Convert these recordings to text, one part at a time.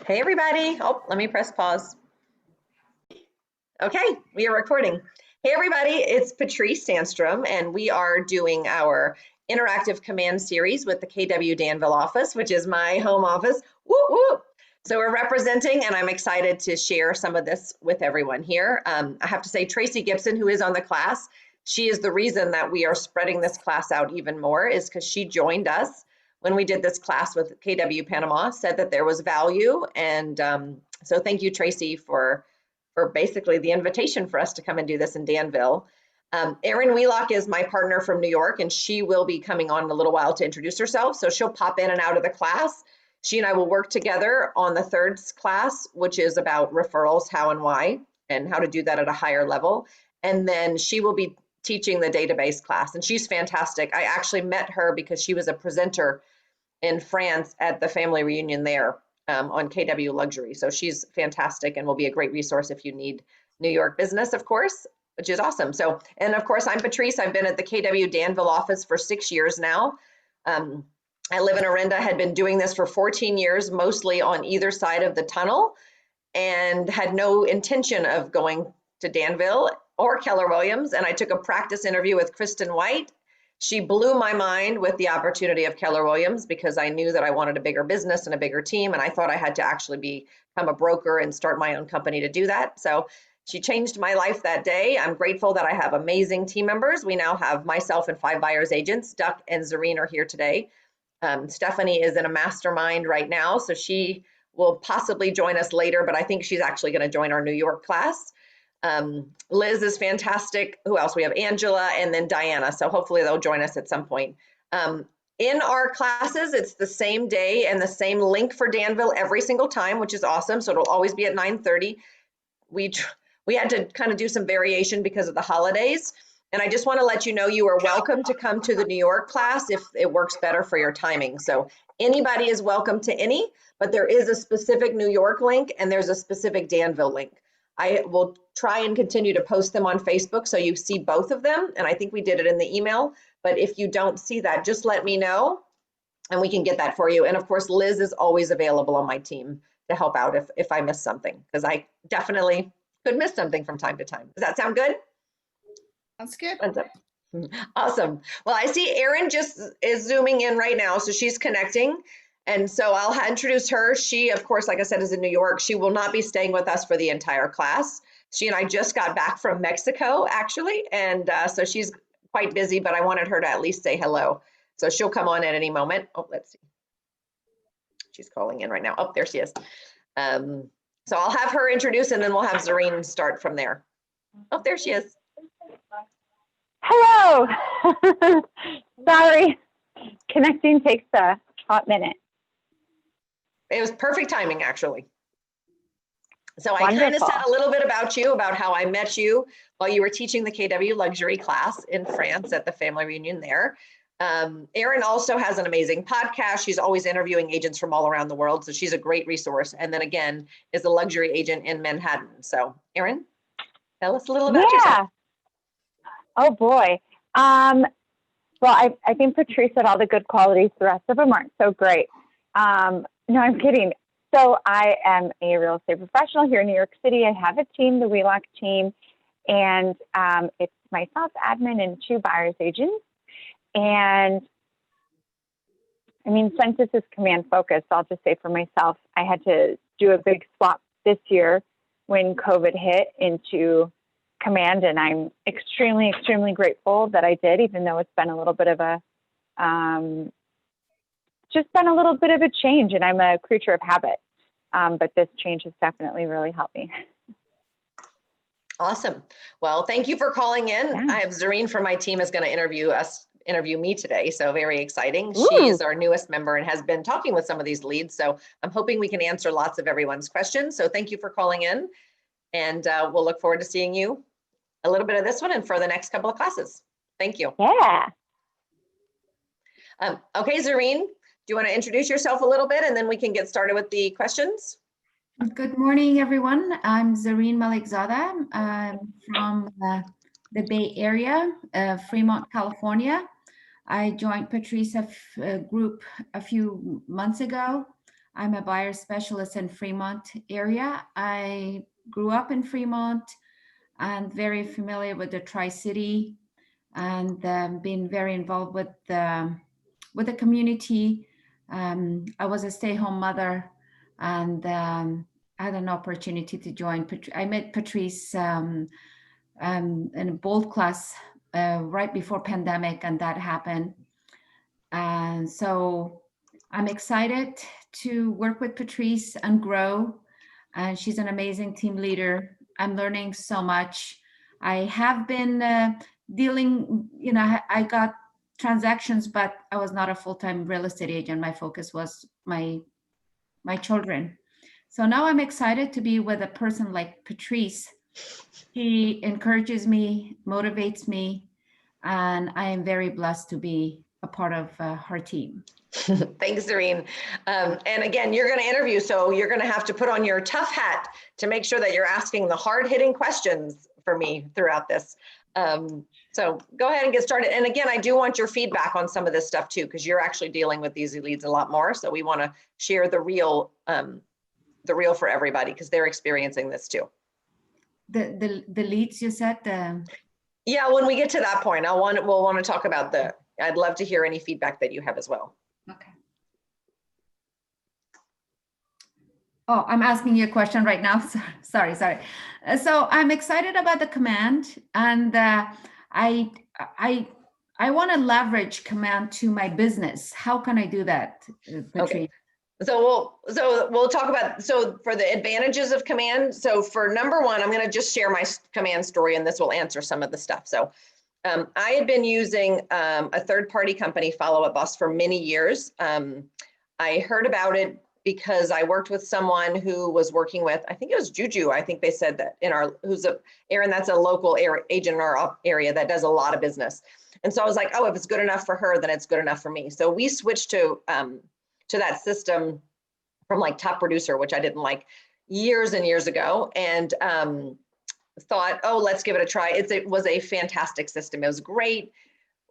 Hey everybody. Oh, let me press pause. Okay, we are recording. Hey everybody, it's Patrice Sandstrom, and we are doing our interactive command series with the KW Danville office, which is my home office. Woo woo! So we're representing, and I'm excited to share some of this with everyone here. I have to say, Tracy Gibson, who is on the class, she is the reason that we are spreading this class out even more, is because she joined us when we did this class with KW Panama, said that there was value, and so thank you, Tracy, for basically the invitation for us to come and do this in Danville. Erin Wheelock is my partner from New York, and she will be coming on in a little while to introduce herself. So she'll pop in and out of the class. She and I will work together on the third class, which is about referrals, how and why, and how to do that at a higher level. And then she will be teaching the database class, and she's fantastic. I actually met her because she was a presenter in France at the family reunion there on KW Luxury. So she's fantastic and will be a great resource if you need New York business, of course, which is awesome. So, and of course, I'm Patrice. I've been at the KW Danville office for 6 years now. I live in Orinda, had been doing this for 14 years, mostly on either side of the tunnel, and had no intention of going to Danville or Keller Williams. And I took a practice interview with Kristen White. She blew my mind with the opportunity of Keller Williams because I knew that I wanted a bigger business and a bigger team, and I thought I had to actually become a broker and start my own company to do that. So she changed my life that day. I'm grateful that I have amazing team members. We now have myself and 5 buyers agents. Duck and Zareen are here today. Stephanie is in a mastermind right now, so she will possibly join us later, but I think she's actually going to join our New York class. Liz is fantastic. Who else? We have Angela and then Diana. So hopefully they'll join us at some point. In our classes, it's the same day and the same link for Danville every single time, which is awesome. So it'll always be at 9:30. We had to kind of do some variation because of the holidays. And I just want to let you know you are welcome to come to the New York class if it works better for your timing. So anybody is welcome to any, but there is a specific New York link and there's a specific Danville link. I will try and continue to post them on Facebook so you see both of them. And I think we did it in the email, but if you don't see that, just let me know and we can get that for you. And of course, Liz is always available on my team to help out if I miss something, because I definitely could miss something from time to time. Does that sound good? Sounds good. Awesome. Well, I see Erin just is zooming in right now, so she's connecting. And so I'll introduce her. She, of course, like I said, is in New York. She will not be staying with us for the entire class. She and I just got back from Mexico, actually. And so she's quite busy, but I wanted her to at least say hello. So she'll come on at any moment. Oh, let's see. She's calling in right now. Oh, there she is. So I'll have her introduce and then we'll have Zareen start from there. Oh, there she is. Hello. Sorry, connecting takes a hot minute. It was perfect timing, actually. So I Wonderful. kind of said a little bit about you, about how I met you while you were teaching the KW Luxury class in France at the family reunion there. Erin also has an amazing podcast. She's always interviewing agents from all around the world, so she's a great resource. And then again, is a luxury agent in Manhattan. So Erin, tell us a little about yourself. Oh boy. Well, I think Patrice said all the good qualities. The rest of them aren't so great. No, I'm kidding. So I am a real estate professional here in New York City. I have a team, the Wheelock team, and it's myself, admin, and 2 buyers agents. And I mean, since this is command focused, I'll just say for myself, I had to do a big swap this year when COVID hit into command, and I'm extremely, extremely grateful that I did, even though it's been a little bit of a change, and I'm a creature of habit. But this change has definitely really helped me. Awesome. Well, thank you for calling in. Yeah. I have Zareen from my team is going to interview me today. So very exciting. Ooh. She is our newest member and has been talking with some of these leads. So I'm hoping we can answer lots of everyone's questions. So thank you for calling in, and we'll look forward to seeing you a little bit of this one and for the next couple of classes. Thank you. Yeah. Okay, Zareen, do you want to introduce yourself a little bit and then we can get started with the questions? Good morning, everyone. I'm Zareen Malikzada. I'm from the Bay Area, Fremont, California. I joined Patrice group a few months ago. I'm a buyer specialist in Fremont area. I grew up in Fremont and very familiar with the Tri-City, and been very involved with the community. I was a stay-home mother, and had an opportunity to join. I met Patrice in a bold class right before pandemic, and that happened. And so I'm excited to work with Patrice and grow. And she's an amazing team leader. I'm learning so much. I have been dealing, I got transactions, but I was not a full-time real estate agent. My focus was my children. So now I'm excited to be with a person like Patrice. He encourages me, motivates me, and I am very blessed to be a part of her team. Thanks, Erin. And again, you're going to interview, so you're going to have to put on your tough hat to make sure that you're asking the hard-hitting questions for me throughout this. So go ahead and get started. And again, I do want your feedback on some of this stuff too, because you're actually dealing with these leads a lot more. So we want to share the real for everybody, because they're experiencing this too. The leads you said? Yeah, when we get to that point, we'll want to talk about I'd love to hear any feedback that you have as well. Okay. Oh, I'm asking you a question right now. Sorry. So I'm excited about the command, and I want to leverage command to my business. How can I do that, Patrice? Okay. So we'll talk about, for the advantages of command. So for number one, I'm going to just share my command story, and this will answer some of the stuff. So I had been using a third-party company, Follow Up Boss, for many years. I heard about it because I worked with someone who was working with, I think it was Juju. I think they said that Erin, that's a local agent in our area that does a lot of business. And so I was like, oh, if it's good enough for her, then it's good enough for me. So we switched to that system from like Top Producer, which I didn't like, years and years ago, and thought, oh, let's give it a try. It was a fantastic system. It was great.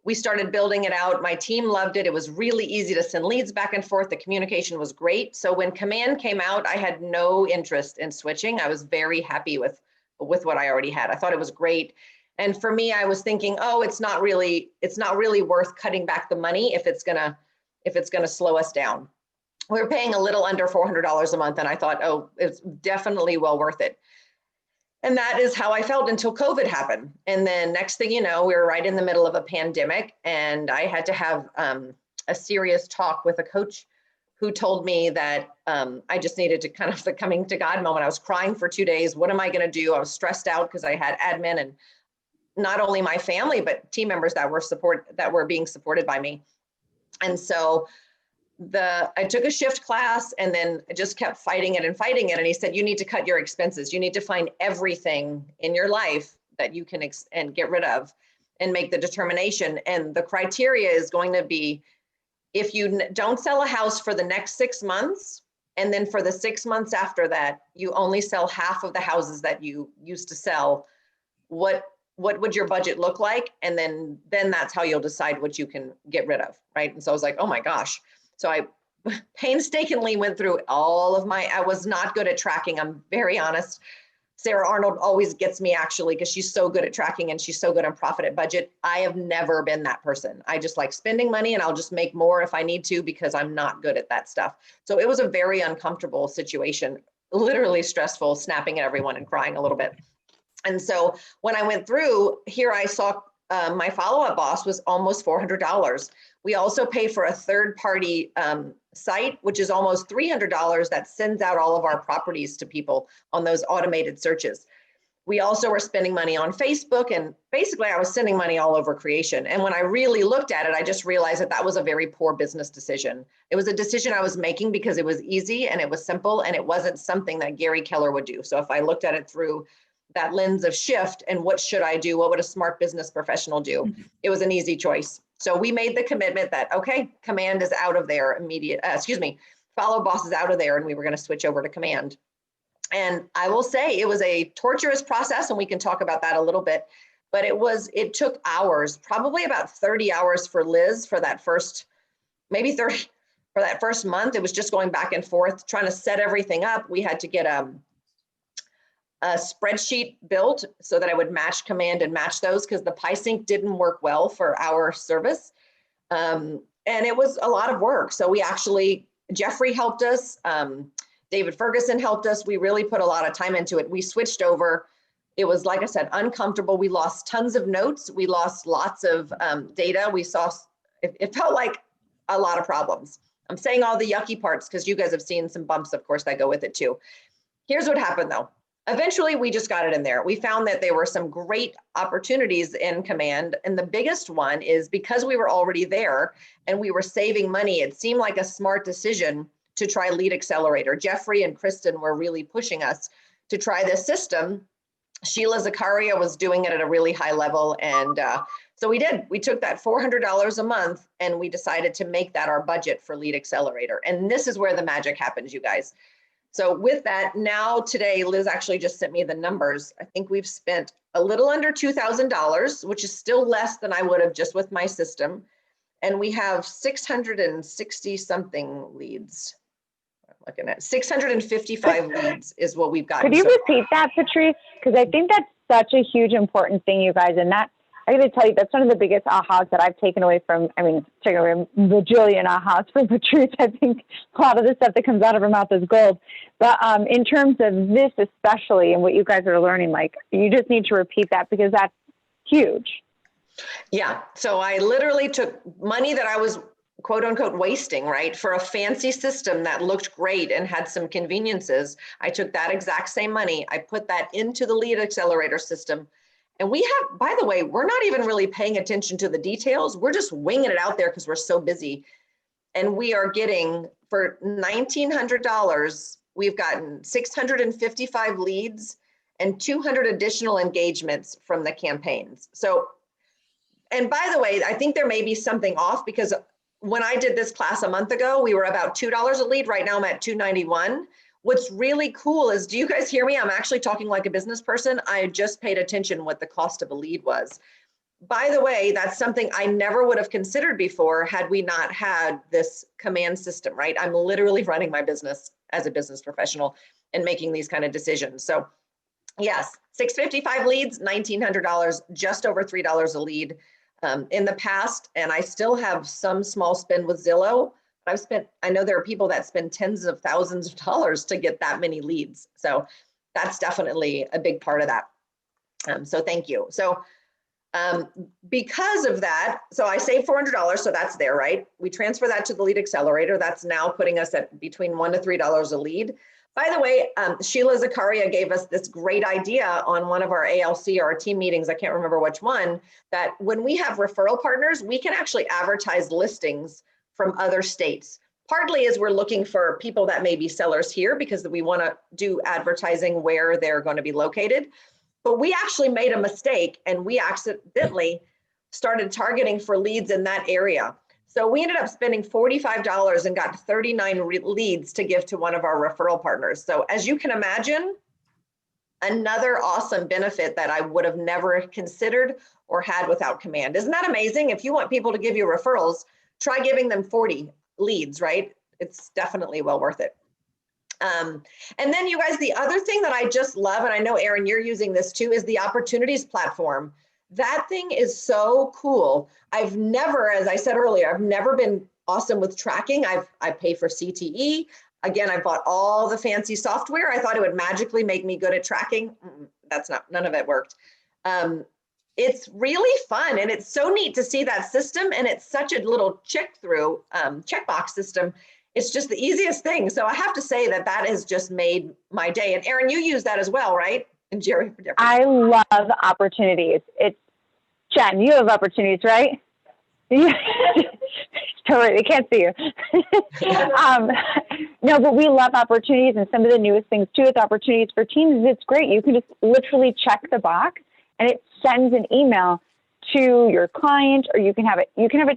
We started building it out. My team loved it. It was really easy to send leads back and forth. The communication was great. So when Command came out, I had no interest in switching. I was very happy with what I already had. I thought it was great. And for me, I was thinking, oh, it's not really worth cutting back the money if it's gonna slow us down. We were paying a little under $400 a month, and I thought, oh, it's definitely well worth it. And that is how I felt until COVID happened. And then next thing you know, we were right in the middle of a pandemic, and I had to have a serious talk with a coach who told me that I just needed to kind of the coming to God moment. I was crying for 2 days. What am I going to do? I was stressed out because I had admin and not only my family, but team members that were being supported by me. And so I took a shift class, and then I just kept fighting it. And he said, you need to cut your expenses. You need to find everything in your life that you can and get rid of and make the determination. And the criteria is going to be, if you don't sell a house for the next 6 months, and then for the 6 months after that, you only sell half of the houses that you used to sell, what would your budget look like? And then that's how you'll decide what you can get rid of, right? And so I was like, oh my gosh. So I painstakingly went through I was not good at tracking. I'm very honest. Sarah Arnold always gets me, actually, because she's so good at tracking and she's so good on profit at budget. I have never been that person. I just like spending money, and I'll just make more if I need to, because I'm not good at that stuff. So it was a very uncomfortable situation, literally stressful, snapping at everyone and crying a little bit. And so when I went through here, I saw my follow-up boss was almost $400. We also pay for a third-party site, which is almost $300, that sends out all of our properties to people on those automated searches. We also were spending money on Facebook, and basically I was sending money all over creation. And when I really looked at it, I just realized that was a very poor business decision. It was a decision I was making because it was easy and it was simple, and it wasn't something that Gary Keller would do. So if I looked at it through that lens of shift and what should I do? What would a smart business professional do? It was an easy choice. So we made the commitment that, okay, Command is out of there Follow Boss is out of there, and we were going to switch over to Command. And I will say it was a torturous process, and we can talk about that a little bit, but it took hours, probably about 30 hours for Liz for that first, maybe 30, for that first month, it was just going back and forth, trying to set everything up. We had to get a spreadsheet built so that I would match command and match those, because the PySync didn't work well for our service. And it was a lot of work. So we actually, Jeffrey helped us. David Ferguson helped us. We really put a lot of time into it. We switched over. It was, like I said, uncomfortable. We lost tons of notes. We lost lots of data. We saw, it felt like a lot of problems. I'm saying all the yucky parts because you guys have seen some bumps, of course, that go with it too. Here's what happened though. Eventually, we just got it in there. We found that there were some great opportunities in Command. And the biggest one is because we were already there and we were saving money, it seemed like a smart decision to try Lead Accelerator. Jeffrey and Kristen were really pushing us to try this system. Sheila Zakaria was doing it at a really high level. And so we did. We took that $400 a month and we decided to make that our budget for Lead Accelerator. And this is where the magic happens, you guys. So with that, now today, Liz actually just sent me the numbers. I think we've spent a little under $2,000, which is still less than I would have just with my system. And we have 660 something leads. I'm looking at 655 leads is what we've got. Could you repeat that, Patrice? Because I think that's such a huge important thing, you guys. And that, I got to tell you, that's one of the biggest ahas that I've taken away from, I mean, taken away a bajillion ahas from Patrice. I think a lot of the stuff that comes out of her mouth is gold. But in terms of this especially and what you guys are learning, like, you just need to repeat that because that's huge. Yeah. So I literally took money that I was quote unquote wasting, right, for a fancy system that looked great and had some conveniences. I took that exact same money. I put that into the Lead Accelerator system. And we have, by the way, we're not even really paying attention to the details. We're just winging it out there because we're so busy. And we are getting, for $1,900, we've gotten 655 leads and 200 additional engagements from the campaigns. So, and by the way, I think there may be something off because when I did this class a month ago, we were about $2 a lead. Right now I'm at $291. What's really cool is, do you guys hear me? I'm actually talking like a business person. I just paid attention what the cost of a lead was. By the way, that's something I never would have considered before had we not had this command system, right? I'm literally running my business as a business professional and making these kind of decisions. So yes, 655 leads, $1,900, just over $3 a lead in the past. And I still have some small spend with Zillow. I know there are people that spend tens of thousands of dollars to get that many leads. So that's definitely a big part of that. So thank you. So because of that, so I saved $400, so that's there, right? We transfer that to the Lead Accelerator. That's now putting us at between $1 to $3 a lead. By the way, Sheila Zakaria gave us this great idea on one of our ALC or our team meetings, I can't remember which one, that when we have referral partners, we can actually advertise listings from other states. Partly as we're looking for people that may be sellers here because we want to do advertising where they're going to be located. But we actually made a mistake and we accidentally started targeting for leads in that area. So we ended up spending $45 and got 39 leads to give to one of our referral partners. So as you can imagine, another awesome benefit that I would have never considered or had without Command. Isn't that amazing? If you want people to give you referrals, try giving them 40 leads, right? It's definitely well worth it. And then you guys, the other thing that I just love, and I know Erin, you're using this too, is the opportunities platform. That thing is so cool. I've never, as I said earlier, I've never been awesome with tracking. I pay for CTE. Again, I bought all the fancy software. I thought it would magically make me good at tracking. That's not, none of it worked. It's really fun and it's so neat to see that system, and it's such a little checkbox system. It's just the easiest thing. So I have to say that that has just made my day. And Erin, you use that as well, right? And Jerry. I love opportunities. It's Jen, you have opportunities, right? Totally, they can't see you. No, but we love opportunities, and some of the newest things too with opportunities for teams, it's great. You can just literally check the box and it sends an email to your client, or you can have it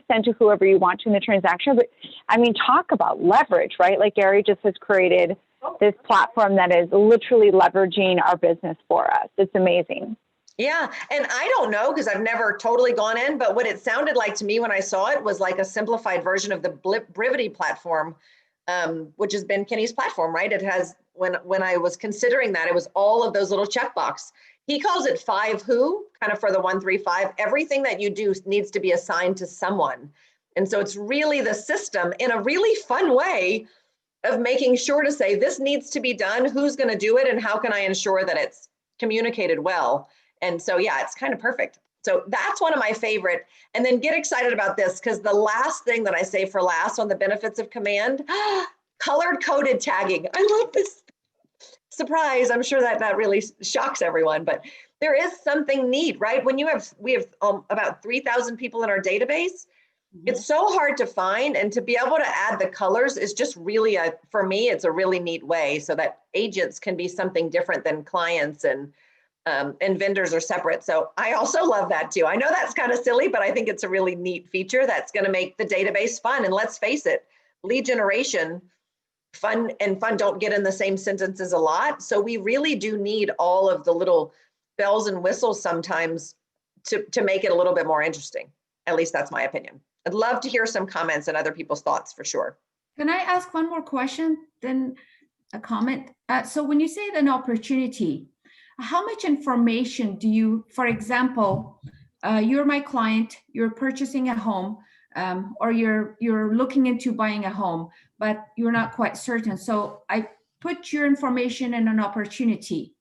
sent to whoever you want to in the transaction. But I mean, talk about leverage, right? Like Gary just has created this platform that is literally leveraging our business for us. It's amazing. Yeah, and I don't know because I've never totally gone in, but what it sounded like to me when I saw it was like a simplified version of the Brivity platform, which has been Kenny's platform, right? It has, when I was considering that, it was all of those little checkbox. He calls it 5 who, kind of for the 1, 3, 5. Everything that you do needs to be assigned to someone. And so it's really the system in a really fun way of making sure to say, this needs to be done, who's going to do it, and how can I ensure that it's communicated well? And so, yeah, it's kind of perfect. So that's one of my favorite. And then get excited about this, because the last thing that I say for last on the benefits of command, colored coded tagging. I love this. Surprise. I'm sure that really shocks everyone, but there is something neat, right? When we have about 3,000 people in our database, it's so hard to find, and to be able to add the colors is just really for me, it's a really neat way so that agents can be something different than clients, and vendors are separate. So I also love that too. I know that's kind of silly, but I think it's a really neat feature that's going to make the database fun. And let's face it, lead generation, fun and fun don't get in the same sentences a lot. So we really do need all of the little bells and whistles sometimes to make it a little bit more interesting. At least that's my opinion. I'd love to hear some comments and other people's thoughts for sure. Can I ask one more question, then a comment? So when you say an opportunity, how much information do you, for example, you're my client, you're purchasing a home, or you're looking into buying a home, but you're not quite certain. So I put your information in an opportunity,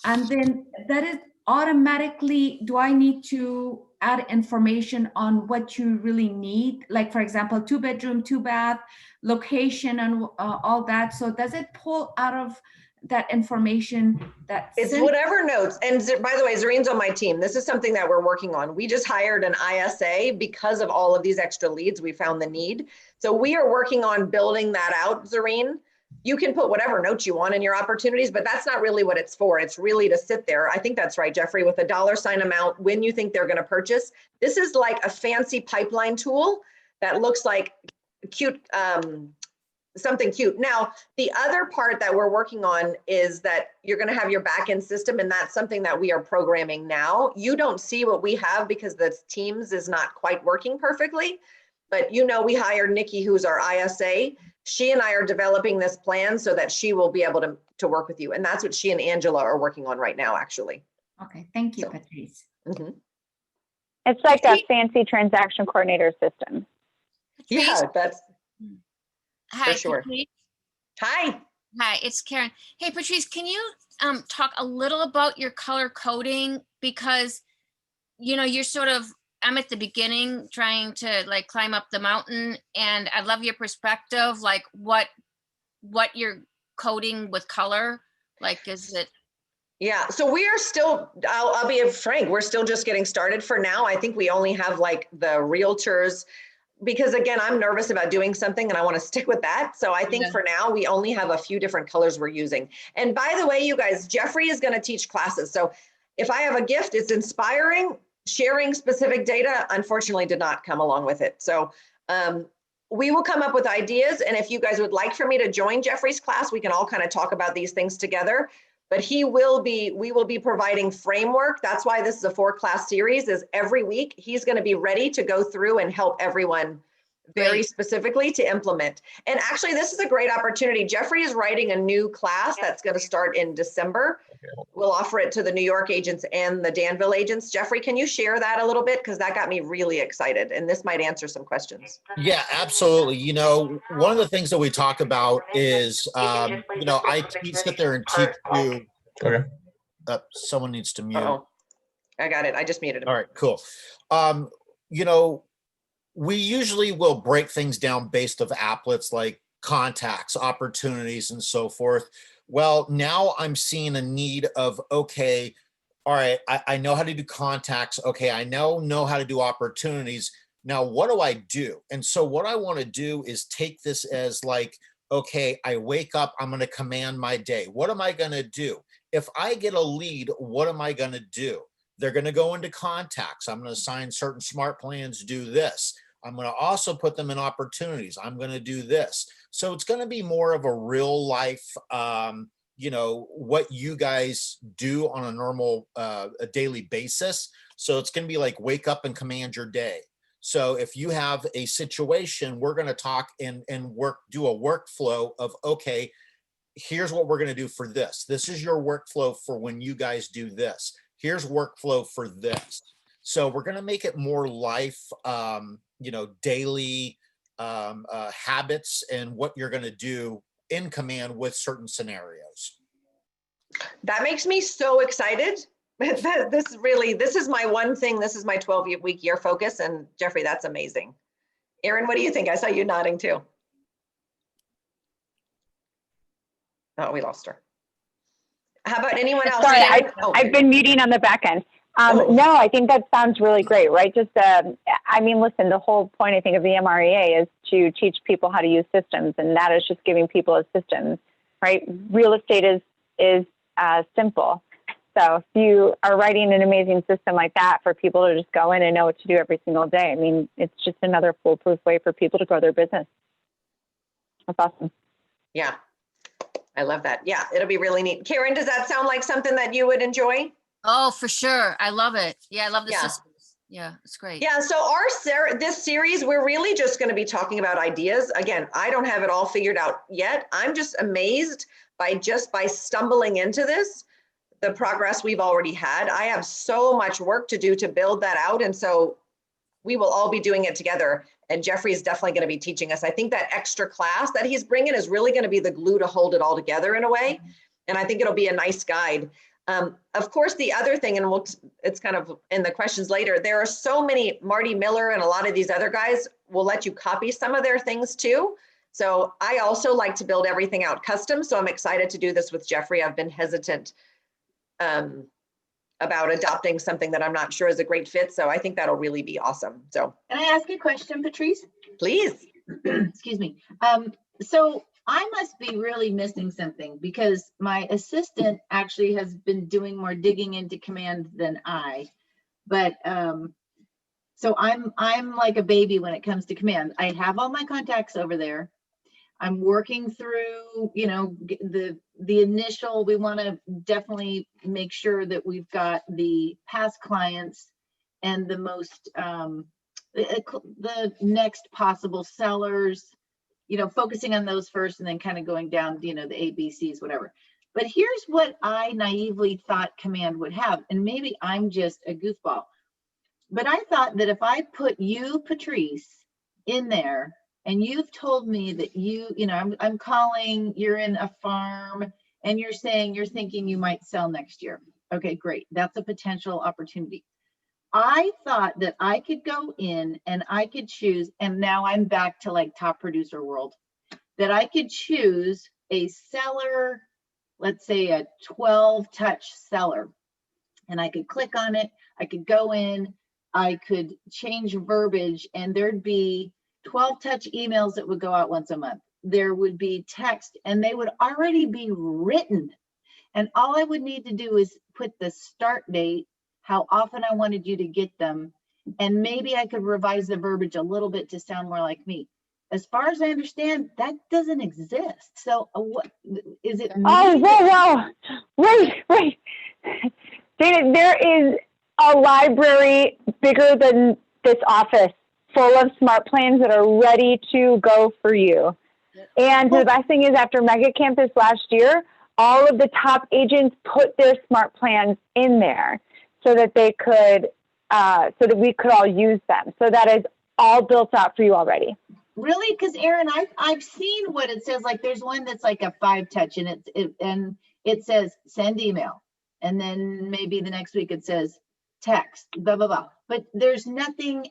and then that is automatically, do I need to add information on what you really need? Like, for example, 2-bedroom, 2-bath, location, and all that. So does it pull out of that information that it's whatever notes? And by the way, Zareen's on my team. This is something that we're working on. We just hired an ISA because of all of these extra leads. We found the need. So we are working on building that out, Zareen. You can put whatever notes you want in your opportunities, but that's not really what it's for. It's really to sit there. I think that's right, Jeffrey, with a $ amount when you think they're going to purchase. This is like a fancy pipeline tool that looks like cute, something cute. Now, the other part that we're working on is that you're going to have your backend system, and that's something that we are programming now. You don't see what we have because the Teams is not quite working perfectly, but we hired Nikki, who's our ISA. She and I are developing this plan so that she will be able to work with you. And that's what she and Angela are working on right now, actually. Okay, thank you, Patrice. It's like a fancy transaction coordinator system. Patrice? Yeah, that's Hi, for sure. Patrice. Hi. Hi, it's Karen. Hey, Patrice, can you talk a little about your color coding? Because, you're sort of, I'm at the beginning trying to like climb up the mountain, and I love your perspective, like what you're coding with color. Like, is it? Yeah, so we are still, I'll be frank, we're still just getting started for now. I think we only have like the realtors, because again, I'm nervous about doing something and I want to stick with that. So I think for now, we only have a few different colors we're using. And by the way, you guys, Jeffrey is going to teach classes. So if I have a gift, it's inspiring. Sharing specific data, unfortunately, did not come along with it. So we will come up with ideas. And if you guys would like for me to join Jeffrey's class, we can all kind of talk about these things together. But we will be providing framework. That's why this is a 4-class series, is every week he's going to be ready to go through and help everyone very specifically to implement. And actually, this is a great opportunity. Jeffrey is writing a new class that's going to start in December. We'll offer it to the New York agents and the Danville agents. Jeffrey, can you share that a little bit? Because that got me really excited, and this might answer some questions. Yeah, absolutely. One of the things that we talk about is, I sit there and teach you. Okay. Someone needs to mute. Uh-oh. I got it. I just muted him. All right, cool. We usually will break things down based of applets like contacts, opportunities, and so forth. Well, now I'm seeing a need of, okay, all right, I know how to do contacts. Okay, I know how to do opportunities. Now, what do I do? And so what I want to do is take this as like, okay, I wake up, I'm going to command my day. What am I going to do? If I get a lead, what am I going to do? They're going to go into contacts. I'm going to assign certain smart plans, do this. I'm going to also put them in opportunities. I'm going to do this. So it's going to be more of a real life you know, what you guys do on a normal, a daily basis. So it's going to be like wake up and command your day. So if you have a situation, we're going to talk and do a workflow of, okay, here's what we're going to do for this. This is your workflow for when you guys do this. Here's workflow for this. So we're going to make it more life, you know, daily habits and what you're going to do in command with certain scenarios. That makes me so excited. This is my one thing. This is my 12-week year focus. And Jeffrey, that's amazing. Erin, what do you think? I saw you nodding too. Oh, we lost her. How about anyone else? Sorry, Oh. I've been muting on the back end. Oh. No, I think that sounds really great, right? Just, I mean, listen, the whole point, I think, of the MREA is to teach people how to use systems, and that is just giving people a system, right? Real estate is simple. So if you are writing an amazing system like that for people to just go in and know what to do every single day, I mean, it's just another foolproof way for people to grow their business. That's awesome. Yeah, I love that. Yeah, it'll be really neat. Karen, does that sound like something that you would enjoy? Oh, for sure. I love it. Yeah, I love the Yeah. systems. Yeah, it's great. Yeah, so this series, we're really just going to be talking about ideas. Again, I don't have it all figured out yet. I'm just amazed by stumbling into this, the progress we've already had. I have so much work to do to build that out. And so we will all be doing it together. And Jeffrey is definitely going to be teaching us. I think that extra class that he's bringing is really going to be the glue to hold it all together in a way. And I think it'll be a nice guide. Of course, the other thing, and it's kind of in the questions later, there are so many, Marty Miller and a lot of these other guys will let you copy some of their things too. So I also like to build everything out custom. So I'm excited to do this with Jeffrey. I've been hesitant about adopting something that I'm not sure is a great fit. So I think that'll really be awesome. So Can I ask you a question, Patrice? please. Excuse me. So I must be really missing something because my assistant actually has been doing more digging into command than I. But so I'm like a baby when it comes to command. I have all my contacts over there. I'm working through, you know, the initial, we want to definitely make sure that we've got the past clients and the most, the next possible sellers, you know, focusing on those first and then kind of going down, you know, the ABCs, whatever. But here's what I naively thought command would have, and maybe I'm just a goofball, but I thought that if I put you, Patrice, in there, and you've told me that you know, I'm calling, you're in a farm and you're saying you're thinking you might sell next year. Okay, great. That's a potential opportunity. I thought that I could go in and I could choose, and now I'm back to like top producer world, that I could choose a seller, let's say a 12 touch seller, and I could click on it. I could go in, I could change verbiage, and there'd be 12 touch emails that would go out once a month. There would be text, and they would already be written. And all I would need to do is put the start date, how often I wanted you to get them, and maybe I could revise the verbiage a little bit to sound more like me. As far as I understand, that doesn't exist. So what is it? Oh, whoa. Wait. Dana, there is a library bigger than this office full of smart plans that are ready to go for you. And the best thing is, after Mega Campus last year, all of the top agents put their smart plans in there so that they could, so that we could all use them. So that is all built out for you already. Really? Because Erin, I've seen what it says. Like there's one that's like a 5 touch, and it says send email, and then maybe the next week it says text, blah blah blah. But there's nothing.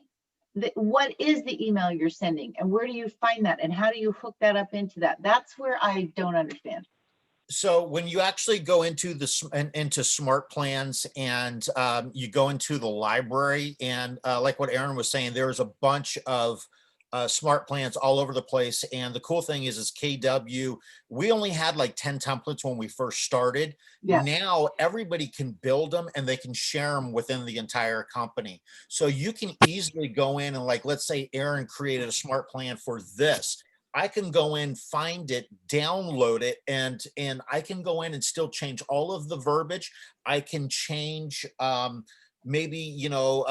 What is the email you're sending, and where do you find that, and how do you hook that up into that? That's where I don't understand. So when you actually go into into smart plans and you go into the library, and like what Erin was saying, there's a bunch of smart plans all over the place. And the cool thing is KW, we only had like 10 templates when we first started. Yeah. Now everybody can build them and they can share them within the entire company. So you can easily go in and, like, let's say Erin created a smart plan for this. I can go in, find it, download it, and I can go in and still change all of the verbiage. I can change maybe, you know,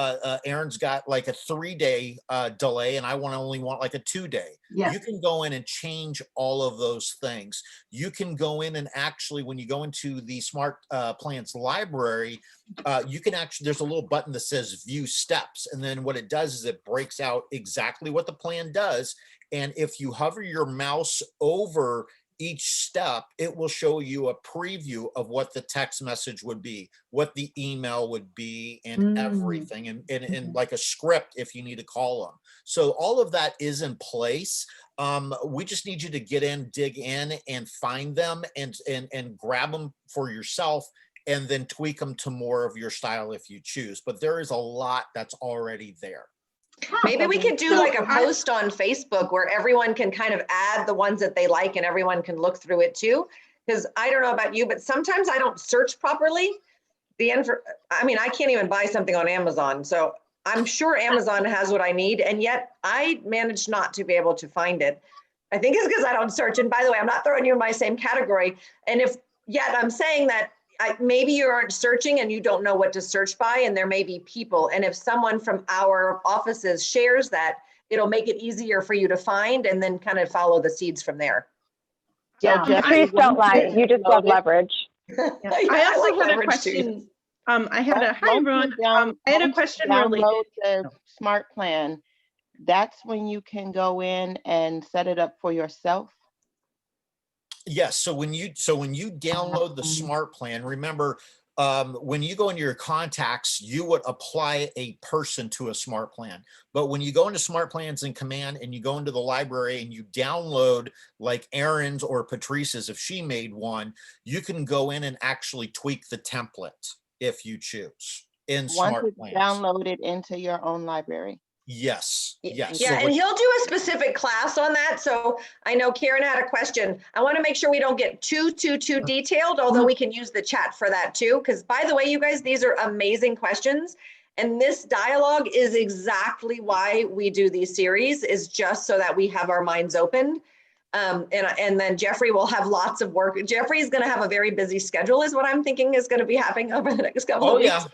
Erin's got like a 3-day delay and I only want like a 2-day. Yeah. You can go in and change all of those things. You can go in and actually, when you go into the Smart Plans library, you can actually, there's a little button that says view steps. And then what it does is it breaks out exactly what the plan does. And if you hover your mouse over each step, it will show you a preview of what the text message would be, what the email would be, and everything, and like a script if you need to call them. So all of that is in place. We just need you to get in, dig in, and find them and grab them for yourself, and then tweak them to more of your style if you choose. But there is a lot that's already there. Maybe we could do like a post on Facebook where everyone can kind of add the ones that they like and everyone can look through it too. Because I don't know about you, but sometimes I don't search properly. I mean, I can't even buy something on Amazon. So I'm sure Amazon has what I need. And yet I manage not to be able to find it. I think it's because I don't search. And by the way, I'm not throwing you in my same category. And yet I'm saying that maybe you aren't searching and you don't know what to search by, and there may be people. And if someone from our offices shares that, it'll make it easier for you to find and then kind of follow the seeds from there. Yeah. Patrice, don't lie. You just love leverage. Yeah. I also had a question. Hi everyone. I had a question related. Download the Smart Plan. That's when you can go in and set it up for yourself. Yes. So when you download the Smart Plan, remember, when you go into your contacts, you would apply a person to a Smart Plan. But when you go into Smart Plans in Command and you go into the library and you download like Erin's or Patrice's, if she made one, you can go in and actually tweak the template if you choose in Smart Plans. Download it into your own library. Yes. Yes. Yeah, and he'll do a specific class on that. So I know Karen had a question. I want to make sure we don't get too detailed, although we can use the chat for that too. Because by the way, you guys, these are amazing questions. And this dialogue is exactly why we do these series, is just so that we have our minds open. And then Jeffrey will have lots of work. Jeffrey's going to have a very busy schedule is what I'm thinking is going to be happening over the next couple of weeks.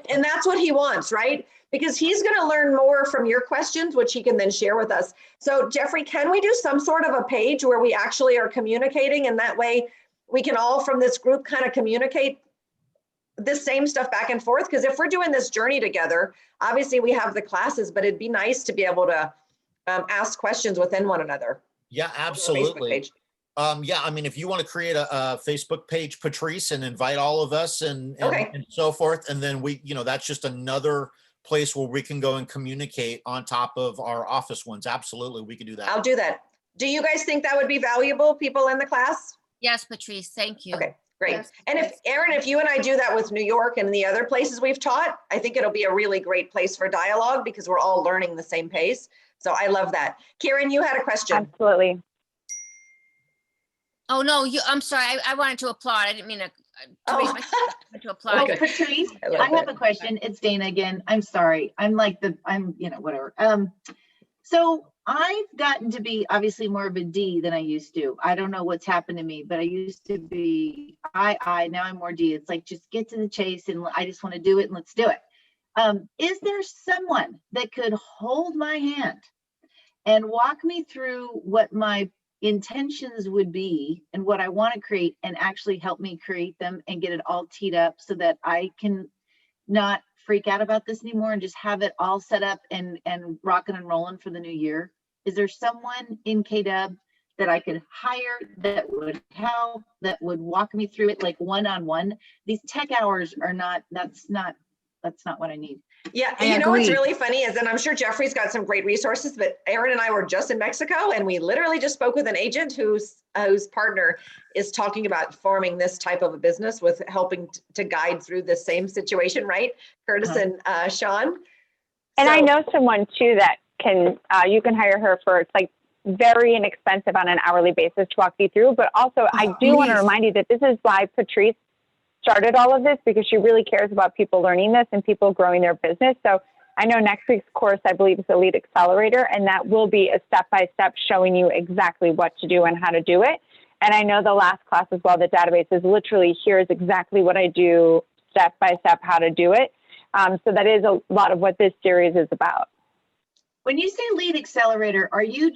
And that's what he wants, right? Because he's going to learn more from your questions, which he can then share with us. So Jeffrey, can we do some sort of a page where we actually are communicating, and that way we can all from this group kind of communicate this same stuff back and forth? Because if we're doing this journey together, obviously we have the classes, but it'd be nice to be able to ask questions within one another. Yeah, absolutely. Yeah, I mean, if you want to create a Facebook page, Patrice, and invite all of us and so forth, and then we, you know, that's just another place where we can go and communicate on top of our office ones. Absolutely, we can do that. I'll do that. Do you guys think that would be valuable, people in the class? Yes, Patrice, thank you. Okay, great. Yes, and if Erin, if you and I do that with New York and the other places we've taught, I think it'll be a really great place for dialogue because we're all learning the same pace. So I love that. Karen, you had a question. Absolutely. Oh, no, I'm sorry. I wanted to applaud. I didn't mean to raise my hand to applaud. Well, Patrice, I have a question. It's Dana again. I'm sorry. I'm whatever. So I've gotten to be obviously more of a D than I used to. I don't know what's happened to me, but I used to be I, now I'm more D. It's like, just get to the chase and I just want to do it and let's do it. Is there someone that could hold my hand and walk me through what my intentions would be and what I want to create, and actually help me create them and get it all teed up so that I can not freak out about this anymore and just have it all set up and rocking and rolling for the new year? Is there someone in KW that I could hire that would help, that would walk me through it like one-on-one? These tech hours are not, that's not what I need. Yeah, you know what's really funny is, and I'm sure Jeffrey's got some great resources, but Erin and I were just in Mexico and we literally just spoke with an agent whose partner is talking about forming this type of a business with helping to guide through the same situation, right? Curtis and Sean. And I know someone too that can, you can hire her for, it's like very inexpensive on an hourly basis to walk you through. But also I do want to remind you that this is why Patrice started all of this, because she really cares about people learning this and people growing their business. So I know next week's course, I believe, is the Lead Accelerator, and that will be a step-by-step showing you exactly what to do and how to do it. And I know the last class as well, the database is literally, here's exactly what I do, step-by-step, how to do it. So that is a lot of what this series is about. When you say Lead Accelerator, are you,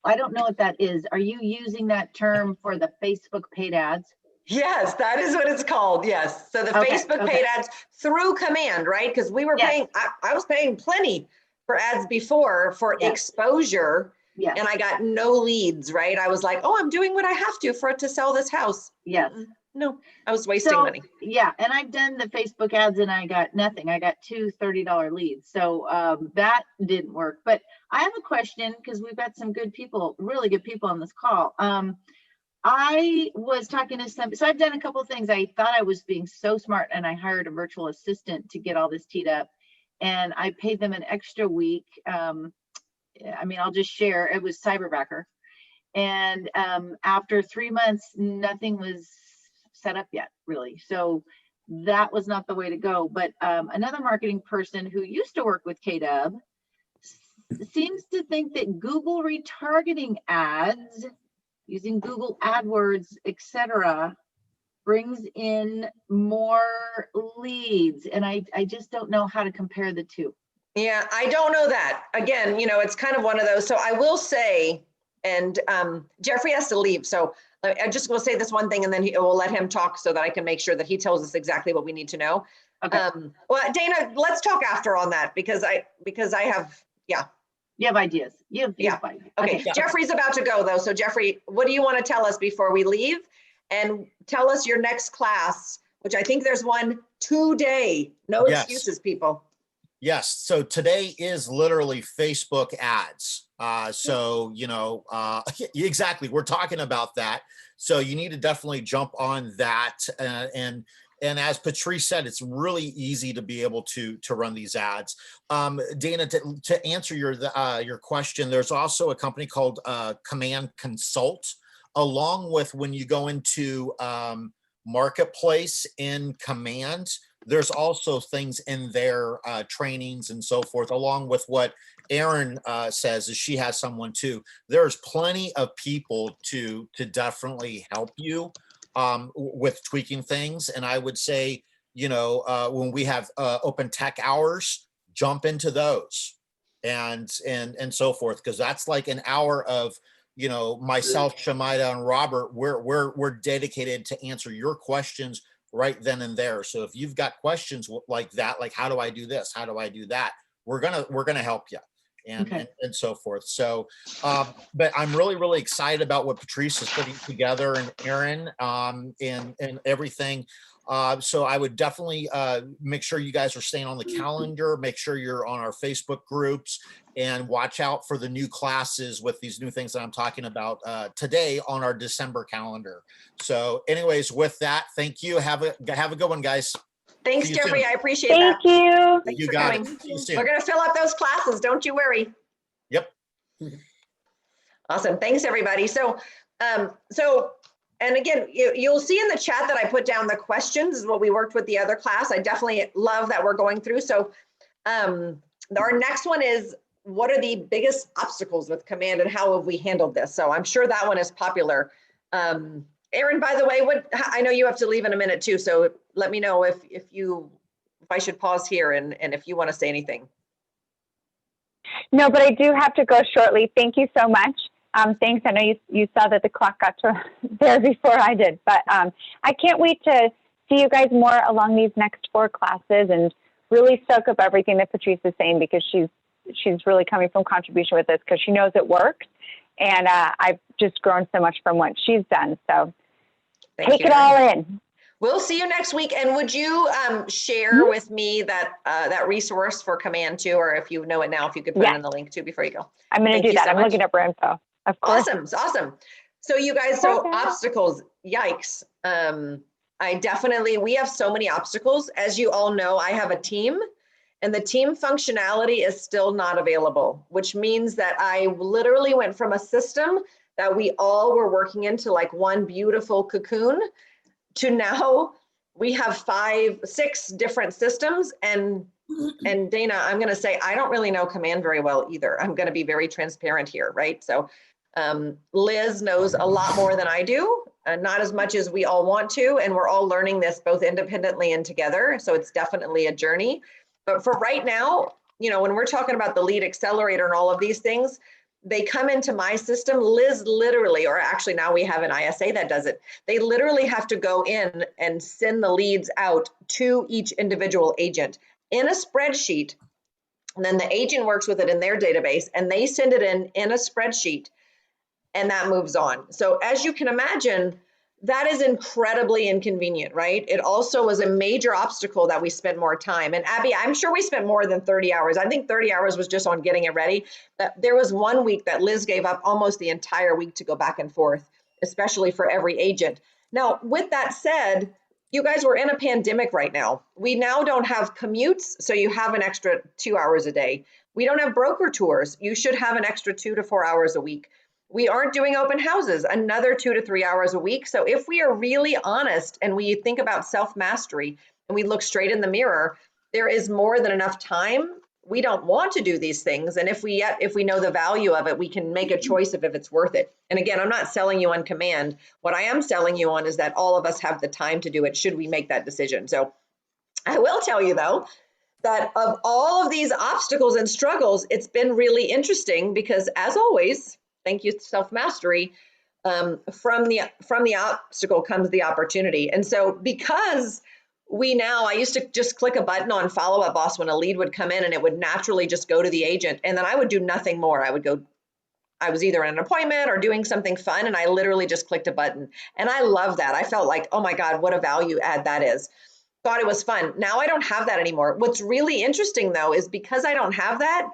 I don't know what that is. Are you using that term for the Facebook paid ads? Yes, that is what it's called. Yes. So the Facebook paid ads through Command, right? Because we were paying, I was paying plenty for ads before for exposure. Yes. And I got no leads, right? I was like, oh, I'm doing what I have to for it to sell this house. Yes. No, I was wasting money. Yeah. And I've done the Facebook ads and I got nothing. I got two $30 leads. So that didn't work. But I have a question because we've got some good people, really good people on this call. I was talking to so I've done a couple of things. I thought I was being so smart and I hired a virtual assistant to get all this teed up, and I paid them an extra week. I mean, I'll just share, it was Cyberbacker. And after 3 months, nothing was set up yet, really. So that was not the way to go. But another marketing person who used to work with KW seems to think that Google retargeting ads using Google AdWords, etc., brings in more leads. And I just don't know how to compare the two. Yeah, I don't know that. Again, you know, it's kind of one of those. So I will say, and Jeffrey has to leave. So I just will say this one thing and then we'll let him talk so that I can make sure that he tells us exactly what we need to know. Okay. Well, Dana, let's talk after on that because I have, You have ideas. You have ideas. Okay. Jeffrey's about to go though. So Jeffrey, what do you want to tell us before we leave? And tell us your next class, which I think there's one today. No excuses, people. Yes. So today is literally Facebook ads. So, you know, exactly. We're talking about that. So you need to definitely jump on that. And as Patrice said, it's really easy to be able to run these ads. Dana, to answer your question, there's also a company called Command Consult, along with when you go into Marketplace in Command, there's also things in their trainings and so forth, along with what Erin says is she has someone too. There's plenty of people to definitely help you with tweaking things. And I would say, you know, when we have open tech hours, jump into those and so forth, because that's like an hour of, you know, myself, Shemida, and Robert, we're dedicated to answer your questions right then and there. So if you've got questions like that, like how do I do this? How do I do that? We're gonna help you. And so forth. So, but I'm really excited about what Patrice is putting together and Erin and everything. So I would definitely make sure you guys are staying on the calendar, make sure you're on our Facebook groups, and watch out for the new classes with these new things that I'm talking about today on our December calendar. So anyways, with that, thank you. Have a good one, guys. Thanks, Jeffrey. I appreciate that. Thank you. Thanks for coming. We're going to fill up those classes. Don't you worry. Yep. Awesome. Thanks, everybody. So, and again, you'll see in the chat that I put down the questions is what we worked with the other class. I definitely love that we're going through. So our next one is, what are the biggest obstacles with Command and how have we handled this? So I'm sure that one is popular. Erin, by the way, I know you have to leave in a minute too, so let me know if I should pause here and if you want to say anything. No, but I do have to go shortly. Thank you so much. Thanks. I know you saw that the clock got to there before I did, but I can't wait to see you guys more along these next 4 classes and really soak up everything that Patrice is saying, because she's really coming from contribution with this because she knows it works. And I've just grown so much from what she's done. So take it all in. We'll see you next week. And would you share with me that resource for Command too, or if you know it now, if you could put it in the link too before you go. I'm going to do that. I'm looking up her info. Of course. Awesome. So you guys, obstacles, yikes. We have so many obstacles. As you all know, I have a team. And the team functionality is still not available, which means that I literally went from a system that we all were working into like one beautiful cocoon to now we have 5, 6 different systems, and Dana, I'm going to say, I don't really know Command very well either. I'm going to be very transparent here, right? So Liz knows a lot more than I do, not as much as we all want to, and we're all learning this both independently and together. So it's definitely a journey. But for right now, you know, when we're talking about the lead accelerator and all of these things, they come into my system. Liz literally, or actually now we have an ISA that does it. They literally have to go in and send the leads out to each individual agent in a spreadsheet. And then the agent works with it in their database and they send it in a spreadsheet, and that moves on. So as you can imagine, that is incredibly inconvenient, right? It also was a major obstacle that we spent more time. And Abby, I'm sure we spent more than 30 hours. I think 30 hours was just on getting it ready. But there was one week that Liz gave up almost the entire week to go back and forth, especially for every agent. Now, with that said, you guys, we're in a pandemic right now. We now don't have commutes, so you have an extra 2 hours a day. We don't have broker tours. You should have an extra 2 to 4 hours a week. We aren't doing open houses, another 2 to 3 hours a week. So if we are really honest and we think about self-mastery and we look straight in the mirror, there is more than enough time. We don't want to do these things. And if we know the value of it, we can make a choice of if it's worth it. And again, I'm not selling you on Command. What I am selling you on is that all of us have the time to do it should we make that decision. So I will tell you though, that of all of these obstacles and struggles, it's been really interesting because as always, thank you, self-mastery, from the obstacle comes the opportunity. And so because I used to just click a button on Follow Up Boss when a lead would come in and it would naturally just go to the agent. And then I would do nothing more. I was either in an appointment or doing something fun and I literally just clicked a button. And I love that. I felt like, oh my God, what a value add that is. Thought it was fun. Now I don't have that anymore. What's really interesting though, is because I don't have that,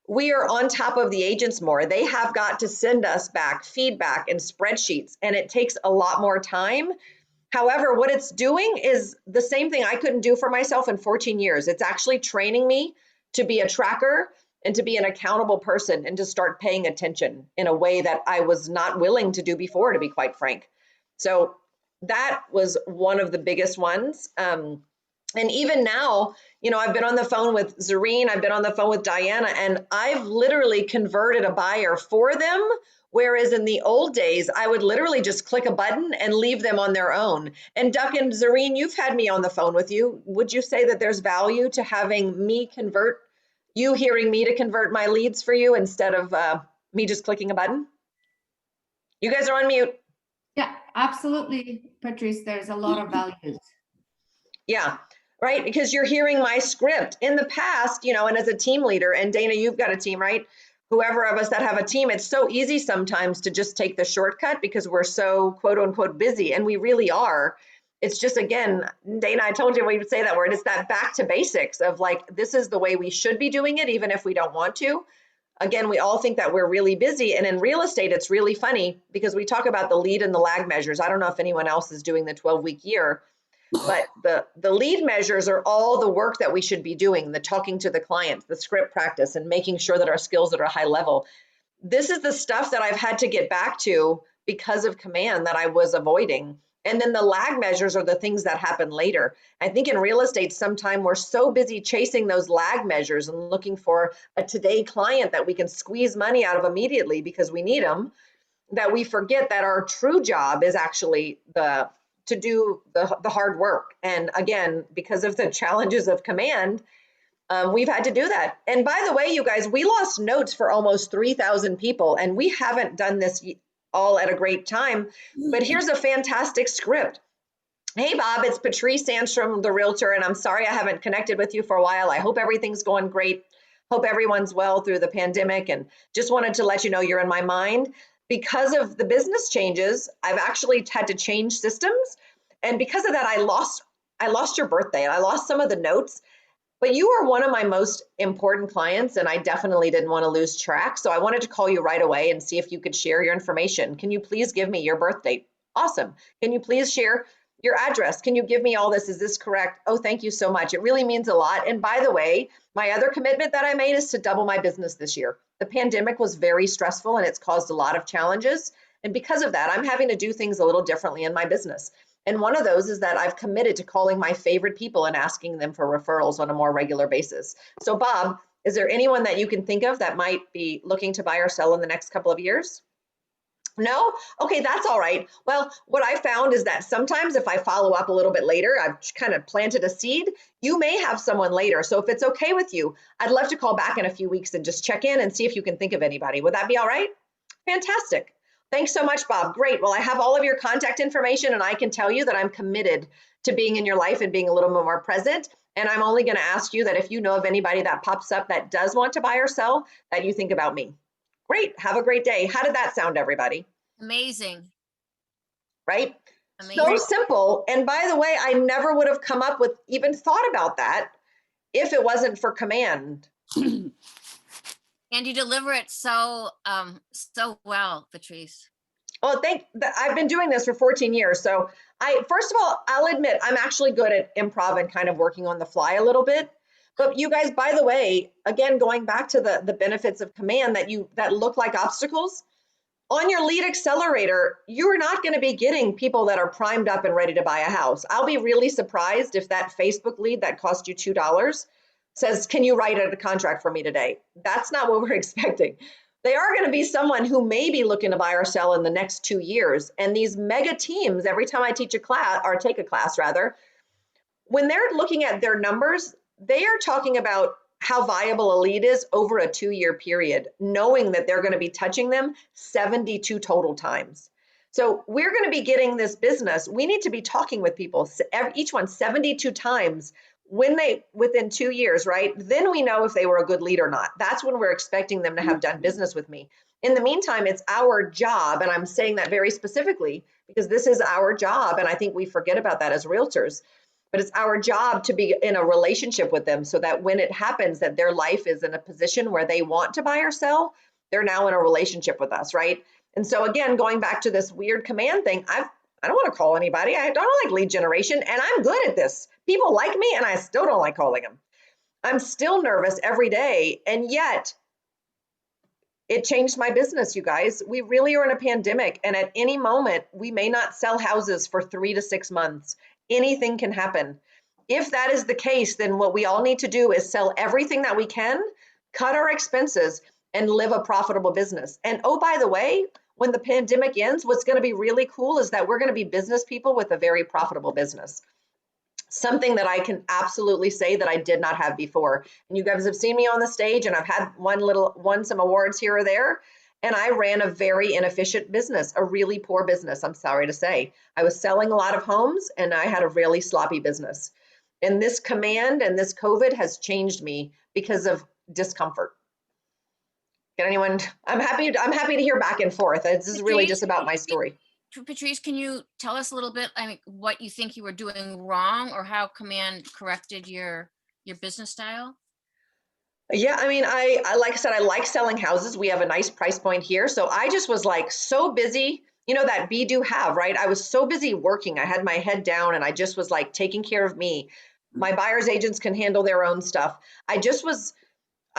we are on top of the agents more. They have got to send us back feedback and spreadsheets, and it takes a lot more time. However, what it's doing is the same thing I couldn't do for myself in 14 years. It's actually training me to be a tracker and to be an accountable person and to start paying attention in a way that I was not willing to do before, to be quite frank. So that was one of the biggest ones. And even now, you know, I've been on the phone with Zareen, I've been on the phone with Diana, and I've literally converted a buyer for them. Whereas in the old days, I would literally just click a button and leave them on their own. And Duck and Zareen, you've had me on the phone with you. Would you say that there's value to having me convert, you hearing me to convert my leads for you instead of me just clicking a button? You guys are on mute. Yeah, absolutely, Patrice. There's a lot of values. Yeah. Right? Because you're hearing my script. In the past, you know, and as a team leader, and Dana, you've got a team, right? Whoever of us that have a team, it's so easy sometimes to just take the shortcut because we're so quote unquote busy, and we really are. It's just, again, Dana, I told you we would say that word. It's that back to basics of like, this is the way we should be doing it, even if we don't want to. Again, we all think that we're really busy. And in real estate, it's really funny because we talk about the lead and the lag measures. I don't know if anyone else is doing the 12-week year. But the lead measures are all the work that we should be doing, the talking to the client, the script practice, and making sure that our skills are at a high level. This is the stuff that I've had to get back to because of Command that I was avoiding. And then the lag measures are the things that happen later. I think in real estate, sometimes we're so busy chasing those lag measures and looking for a today client that we can squeeze money out of immediately because we need them, that we forget that our true job is actually to do the hard work. And again, because of the challenges of Command, we've had to do that. And by the way, you guys, we lost notes for almost 3,000 people, and we haven't done this all at a great time, but here's a fantastic script. Hey, Bob, it's Patrice Erin, the realtor, and I'm sorry I haven't connected with you for a while. I hope everything's going great. Hope everyone's well through the pandemic, and just wanted to let you know you're in my mind. Because of the business changes, I've actually had to change systems. And because of that, I lost your birthday and I lost some of the notes, but you are one of my most important clients and I definitely didn't want to lose track. So I wanted to call you right away and see if you could share your information. Can you please give me your birth date? Awesome. Can you please share your address? Can you give me all this? Is this correct? Oh, thank you so much. It really means a lot. And by the way, my other commitment that I made is to double my business this year. The pandemic was very stressful and it's caused a lot of challenges. And because of that, I'm having to do things a little differently in my business. And one of those is that I've committed to calling my favorite people and asking them for referrals on a more regular basis. So Bob, is there anyone that you can think of that might be looking to buy or sell in the next couple of years? No? Okay, that's all right. Well, what I found is that sometimes if I follow up a little bit later, I've kind of planted a seed, you may have someone later. So if it's okay with you, I'd love to call back in a few weeks and just check in and see if you can think of anybody. Would that be all right? Fantastic. Thanks so much, Bob. Great. Well, I have all of your contact information, and I can tell you that I'm committed to being in your life and being a little bit more present. And I'm only going to ask you that if you know of anybody that pops up that does want to buy or sell, that you think about me. Great. Have a great day. How did that sound, everybody? Amazing. Right? Amazing. So simple. And by the way, I never would have come up with even thought about that if it wasn't for Command. And you deliver it so well, Patrice. Well, I've been doing this for 14 years. So first of all, I'll admit I'm actually good at improv and kind of working on the fly a little bit. But you guys, by the way, again, going back to the benefits of Command that look like obstacles, on your lead accelerator, you're not going to be getting people that are primed up and ready to buy a house. I'll be really surprised if that Facebook lead that cost you $2 says, can you write a contract for me today? That's not what we're expecting. They are going to be someone who may be looking to buy or sell in the next 2 years. And these mega teams, every time I teach a class, or take a class rather, when they're looking at their numbers, they are talking about how viable a lead is over a 2-year period, knowing that they're going to be touching them 72 total times. So we're going to be getting this business. We need to be talking with people, each one 72 times within 2 years, right? Then we know if they were a good lead or not. That's when we're expecting them to have done business with me. In the meantime, it's our job, and I'm saying that very specifically because this is our job, and I think we forget about that as realtors. But it's our job to be in a relationship with them so that when it happens that their life is in a position where they want to buy or sell, they're now in a relationship with us, right? And so again, going back to this weird Command thing, I don't want to call anybody. I don't like lead generation, and I'm good at this. People like me, and I still don't like calling them. I'm still nervous every day, and yet it changed my business, you guys. We really are in a pandemic, and at any moment, we may not sell houses for 3 to 6 months. Anything can happen. If that is the case, then what we all need to do is sell everything that we can, cut our expenses, and live a profitable business. And oh, by the way, when the pandemic ends, what's going to be really cool is that we're going to be business people with a very profitable business. Something that I can absolutely say that I did not have before. And you guys have seen me on the stage, and I've had won some awards here or there. And I ran a very inefficient business, a really poor business, I'm sorry to say. I was selling a lot of homes, and I had a really sloppy business. And this Command and this COVID has changed me because of discomfort. Can anyone? I'm happy to hear back and forth. This is really just about my story. Patrice, can you tell us a little bit, what you think you were doing wrong, or how Command corrected your business style? Yeah, I mean, I like I said, I like selling houses. We have a nice price point here. So I just was like so busy, that be do have, right? I was so busy working. I had my head down, and I just was like taking care of me. My buyer's agents can handle their own stuff. I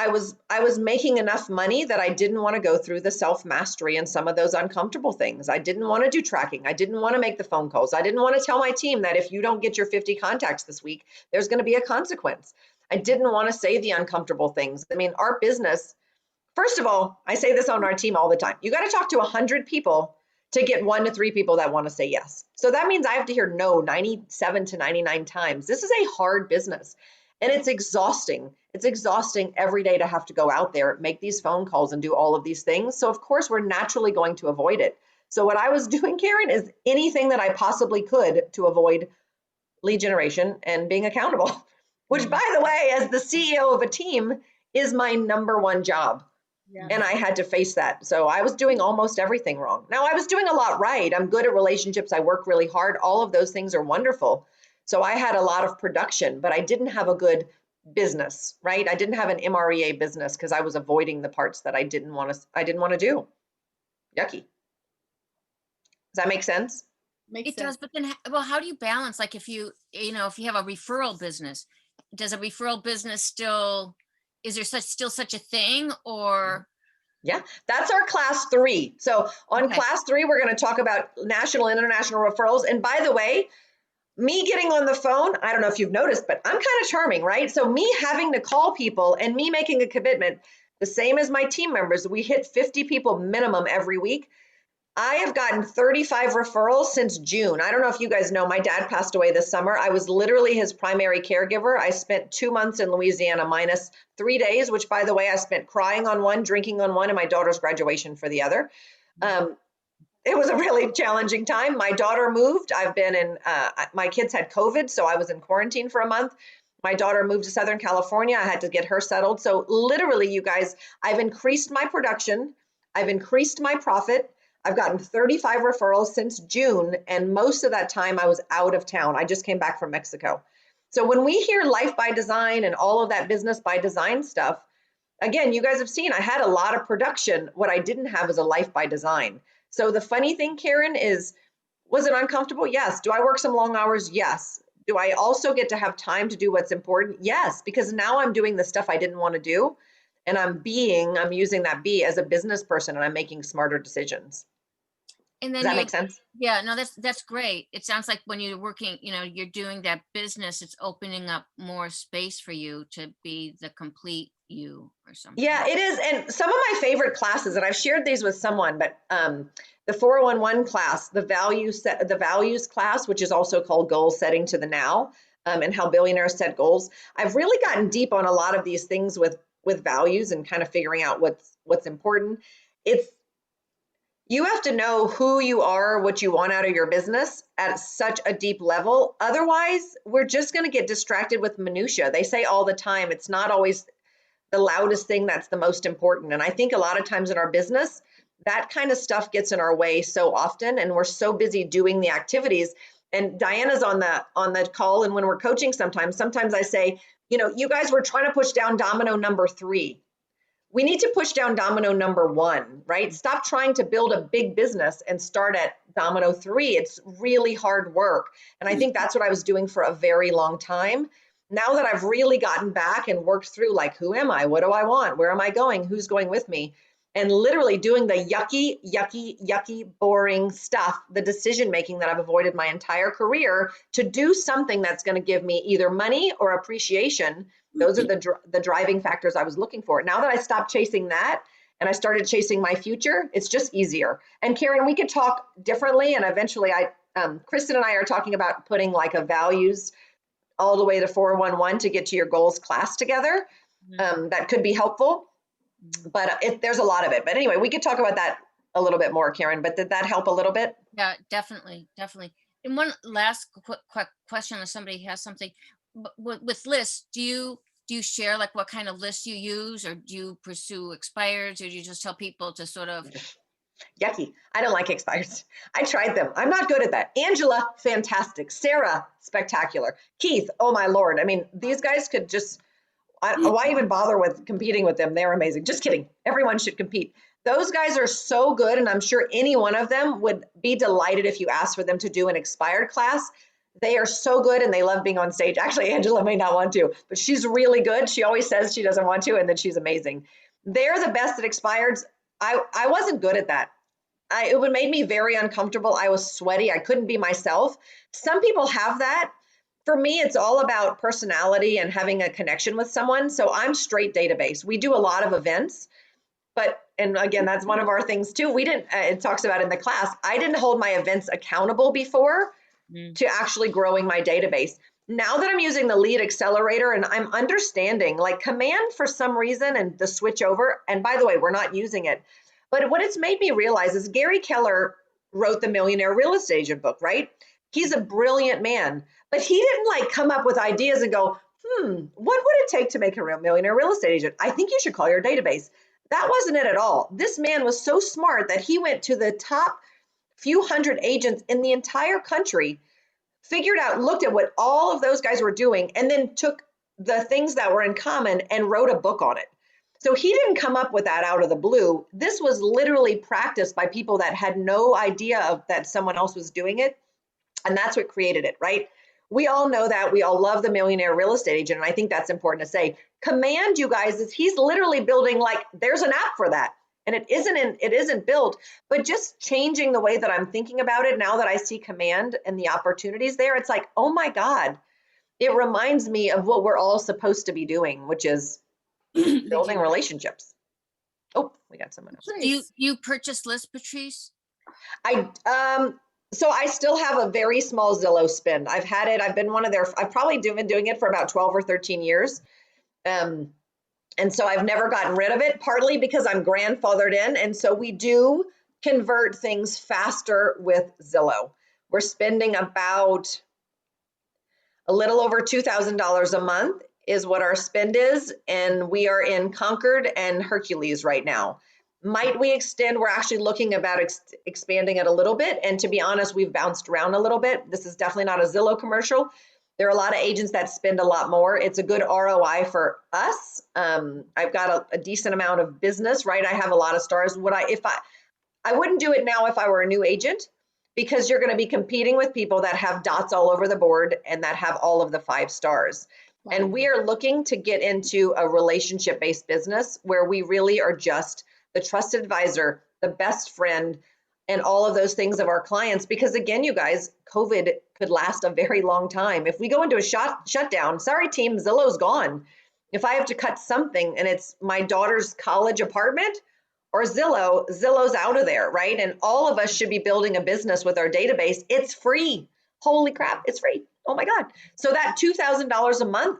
was making enough money that I didn't want to go through the self-mastery and some of those uncomfortable things. I didn't want to do tracking. I didn't want to make the phone calls. I didn't want to tell my team that if you don't get your 50 contacts this week, there's going to be a consequence. I didn't want to say the uncomfortable things. I mean, our business, first of all, I say this on our team all the time. You got to talk to 100 people to get 1 to 3 people that want to say yes. So that means I have to hear no 97 to 99 times. This is a hard business, and it's exhausting. It's exhausting every day to have to go out there, make these phone calls, and do all of these things. So of course, we're naturally going to avoid it. So what I was doing, Karen, is anything that I possibly could to avoid lead generation and being accountable, which, by the way, as the CEO of a team, is my #1 job. Yeah. And I had to face that. So I was doing almost everything wrong. Now, I was doing a lot right. I'm good at relationships. I work really hard. All of those things are wonderful. So I had a lot of production, but I didn't have a good business, right? I didn't have an MREA business because I was avoiding the parts that I didn't want to do. Yucky. Does that make sense? It does, but then, well, how do you balance? Like if you have a referral business, does a referral business is there still such a thing, or? Yeah, that's our class 3. So on Okay. class 3, we're going to talk about national and international referrals. And by the way, me getting on the phone, I don't know if you've noticed, but I'm kind of charming, right? So me having to call people and me making a commitment, the same as my team members, we hit 50 people minimum every week. I have gotten 35 referrals since June. I don't know if you guys know, my dad passed away this summer. I was literally his primary caregiver. I spent 2 months in Louisiana minus 3 days, which by the way, I spent crying on one, drinking on one, and my daughter's graduation for the other. It was a really challenging time. My daughter moved. I've been in, my kids had COVID, so I was in quarantine for a month. My daughter moved to Southern California. I had to get her settled. So literally, you guys, I've increased my production. I've increased my profit. I've gotten 35 referrals since June, and most of that time I was out of town. I just came back from Mexico. So when we hear life by design and all of that business by design stuff, again, you guys have seen I had a lot of production. What I didn't have is a life by design. So the funny thing, Karen, is, was it uncomfortable? Yes. Do I work some long hours? Yes. Do I also get to have time to do what's important? Yes, because now I'm doing the stuff I didn't want to do. And I'm using that B as a business person, and I'm making smarter decisions. And Does then that make sense? yeah, no, that's great. It sounds like when you're working, you're doing that business, it's opening up more space for you to be the complete you or something. Yeah, it is. And some of my favorite classes, and I've shared these with someone, but the 411 class, the values class, which is also called goal setting to the now, and how billionaires set goals. I've really gotten deep on a lot of these things with values and kind of figuring out what's important. You have to know who you are, what you want out of your business at such a deep level. Otherwise, we're just going to get distracted with minutia. They say all the time, it's not always the loudest thing that's the most important. And I think a lot of times in our business, that kind of stuff gets in our way so often, and we're so busy doing the activities. And Diana's on the call, and when we're coaching sometimes I say, you guys were trying to push down domino number 3. We need to push down domino number 1, right? Stop trying to build a big business and start at domino 3. It's really hard work. And I think that's what I was doing for a very long time. Now that I've really gotten back and worked through, like, who am I? What do I want? Where am I going? Who's going with me? And literally doing the yucky, boring stuff, the decision making that I've avoided my entire career, to do something that's going to give me either money or appreciation. Those are the driving factors I was looking for. Now that I stopped chasing that and I started chasing my future, it's just easier. And Karen, we could talk differently. And eventually Kristen and I are talking about putting like a values all the way to 411 to get to your goals class together. That could be helpful, but there's a lot of it. But anyway, we could talk about that a little bit more, Karen, but did that help a little bit? Yeah, definitely. And one last quick question, if somebody has something with lists, do you share like what kind of lists you use, or do you pursue expires, or do you just tell people to sort of? Yucky. I don't like expires. I tried them. I'm not good at that. Angela, fantastic. Sarah, spectacular. Keith, oh my Lord. I mean, these guys could just, why even bother with competing with them? They're amazing. Just kidding. Everyone should compete. Those guys are so good, and I'm sure any one of them would be delighted if you asked for them to do an expired class. They are so good, and they love being on stage. Actually, Angela may not want to, but she's really good. She always says she doesn't want to, and then she's amazing. They're the best at expireds. I wasn't good at that. It would make me very uncomfortable. I was sweaty. I couldn't be myself. Some people have that. For me, it's all about personality and having a connection with someone. So I'm straight database. We do a lot of events, and again, that's one of our things too. We didn't, it talks about in the class, I didn't hold my events accountable before to actually growing my database. Now that I'm using the lead accelerator and I'm understanding, like, Command for some reason, and the switch over, and by the way, we're not using it. But what it's made me realize is Gary Keller wrote the Millionaire Real Estate Agent book, right? He's a brilliant man, but he didn't like come up with ideas and go, what would it take to make a real millionaire real estate agent? I think you should call your database. That wasn't it at all. This man was so smart that he went to the top few hundred agents in the entire country, figured out, looked at what all of those guys were doing, and then took the things that were in common and wrote a book on it. So he didn't come up with that out of the blue. This was literally practiced by people that had no idea of that someone else was doing it. And that's what created it, right? We all know that. We all love the Millionaire Real Estate Agent. And I think that's important to say. Command, you guys, is he's literally building, like, there's an app for that. and it isn't built, but just changing the way that I'm thinking about it now that I see Command and the opportunities there, it's like, oh my God, it reminds me of what we're all supposed to be doing, which is building relationships. Oh, we got someone else. Do you purchase lists, Patrice? So I still have a very small Zillow spend. I've been I've probably been doing it for about 12 or 13 years. And so I've never gotten rid of it, partly because I'm grandfathered in. And so we do convert things faster with Zillow. We're spending about a little over $2,000 a month is what our spend is. And we are in Concord and Hercules right now. Might we extend? We're actually looking about expanding it a little bit. And to be honest, we've bounced around a little bit. This is definitely not a Zillow commercial. There are a lot of agents that spend a lot more. It's a good ROI for us. I've got a decent amount of business, right? I have a lot of stars. I wouldn't do it now if I were a new agent, because you're going to be competing with people that have dots all over the board and that have all of the 5 stars. Wow. And we are looking to get into a relationship-based business where we really are just the trusted advisor, the best friend, and all of those things of our clients. Because again, you guys, COVID could last a very long time. If we go into a shutdown, sorry team, Zillow's gone. If I have to cut something and it's my daughter's college apartment or Zillow's out of there, right? And all of us should be building a business with our database. It's free. Holy crap, it's free. Oh my God. So that $2,000 a month,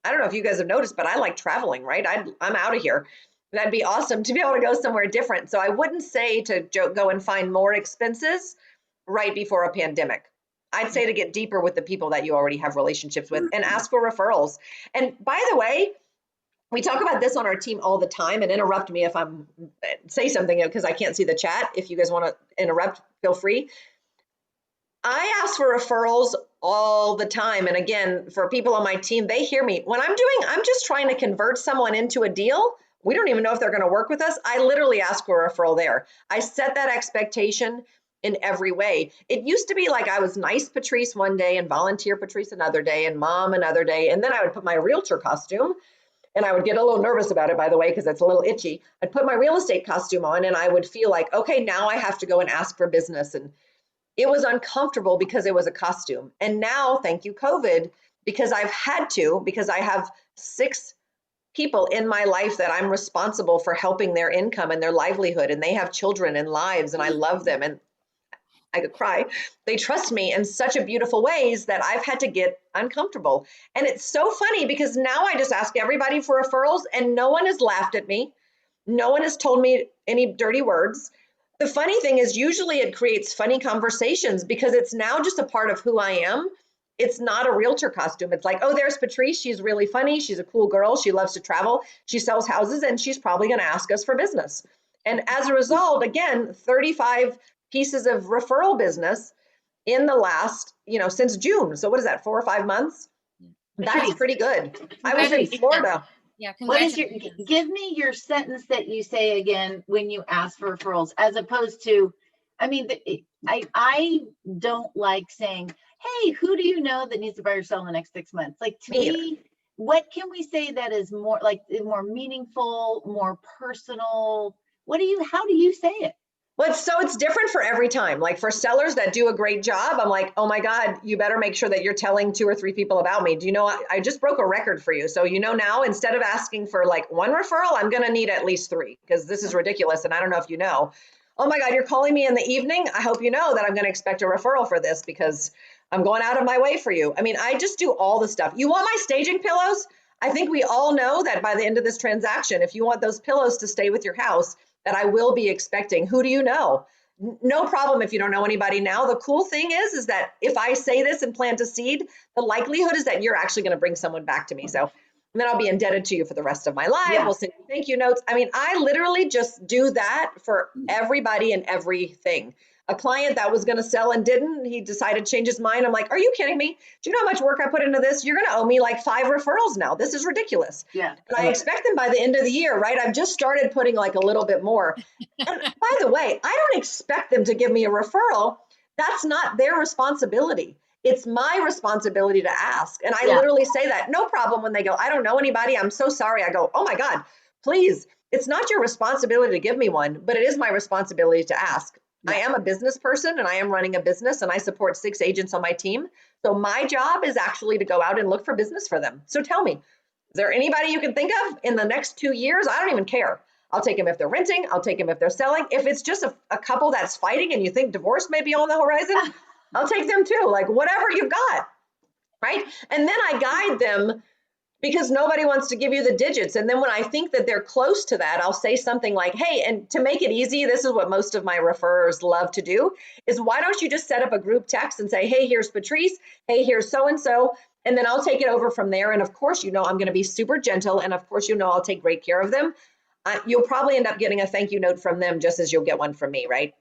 I don't know if you guys have noticed, but I like traveling, right? I'm out of here. That'd be awesome to be able to go somewhere different. So I wouldn't say to go and find more expenses right before a pandemic. I'd say to get deeper with the people that you already have relationships with and ask for referrals. And by the way, we talk about this on our team all the time, and interrupt me if I'm say something because I can't see the chat. If you guys want to interrupt, feel free. I ask for referrals all the time. And again, for people on my team, they hear me. When I'm just trying to convert someone into a deal. We don't even know if they're going to work with us. I literally ask for a referral there. I set that expectation in every way. It used to be like I was nice Patrice one day and volunteer Patrice another day and mom another day. And then I would put my realtor costume, and I would get a little nervous about it, by the way, because it's a little itchy. I'd put my real estate costume on and I would feel like, okay, now I have to go and ask for business. And it was uncomfortable because it was a costume. And now, thank you, COVID, because I have 6 people in my life that I'm responsible for helping their income and their livelihood, and they have children and lives, and I love them, and I could cry. They trust me in such a beautiful ways that I've had to get uncomfortable. And it's so funny because now I just ask everybody for referrals and no one has laughed at me. No one has told me any dirty words. The funny thing is usually it creates funny conversations because it's now just a part of who I am. It's not a realtor costume. It's like, oh, there's Patrice. She's really funny. She's a cool girl. She loves to travel. She sells houses, and she's probably going to ask us for business. And as a result, again, 35 pieces of referral business in the last, since June. So what is that, 4 or 5 months? That's pretty good. I was in Florida. Yeah. What is give me your sentence that you say again when you ask for referrals, as opposed to, I don't like saying, hey, who do you know that needs to buy or sell in the next 6 months? Like, to me, what can we say that is more meaningful, more personal? How do you say it? Well, it's different for every time. Like for sellers that do a great job, I'm like, oh my God, you better make sure that you're telling 2 or 3 people about me. Do you know, I just broke a record for you. So, now, instead of asking for like 1 referral, I'm going to need at least 3 because this is ridiculous. And I don't know if you know, oh my God, you're calling me in the evening. I hope you know that I'm going to expect a referral for this because I'm going out of my way for you. I just do all the stuff. You want my staging pillows? I think we all know that by the end of this transaction, if you want those pillows to stay with your house, that I will be expecting. Who do you know? No problem if you don't know anybody now. The cool thing is that if I say this and plant a seed, the likelihood is that you're actually going to bring someone back to me. So and then I'll be indebted to you for the rest of my life. Yeah. We'll send you thank you notes. I literally just do that for everybody and everything. A client that was going to sell and didn't, he decided to change his mind. I'm like, are you kidding me? Do you know how much work I put into this? You're going to owe me like 5 referrals now. This is ridiculous. Yeah. And I expect them by the end of the year, right? I've just started putting like a little bit more. And by the way, I don't expect them to give me a referral. That's not their responsibility. It's my responsibility to ask. And I literally say that, no problem when they go, I don't know anybody. I'm so sorry. I go, oh my God, please. it's not your responsibility to give me one, but it is my responsibility to ask. I am a business person and I am running a business and I support 6 agents on my team. So my job is actually to go out and look for business for them. So tell me, is there anybody you can think of in the next 2 years? I don't even care. I'll take them if they're renting. I'll take them if they're selling. If it's just a couple that's fighting and you think divorce may be on the horizon, I'll take them too. Like whatever you've got, right? And then I guide them because nobody wants to give you the digits. And then when I think that they're close to that, I'll say something like, hey, and to make it easy, this is what most of my referrers love to do, is why don't you just set up a group text and say, hey, here's Patrice, hey, here's so-and-so, and then I'll take it over from there. And of course, I'm going to be super gentle. And of course, I'll take great care of them. You'll probably end up getting a thank you note from them just as you'll get one from me, right?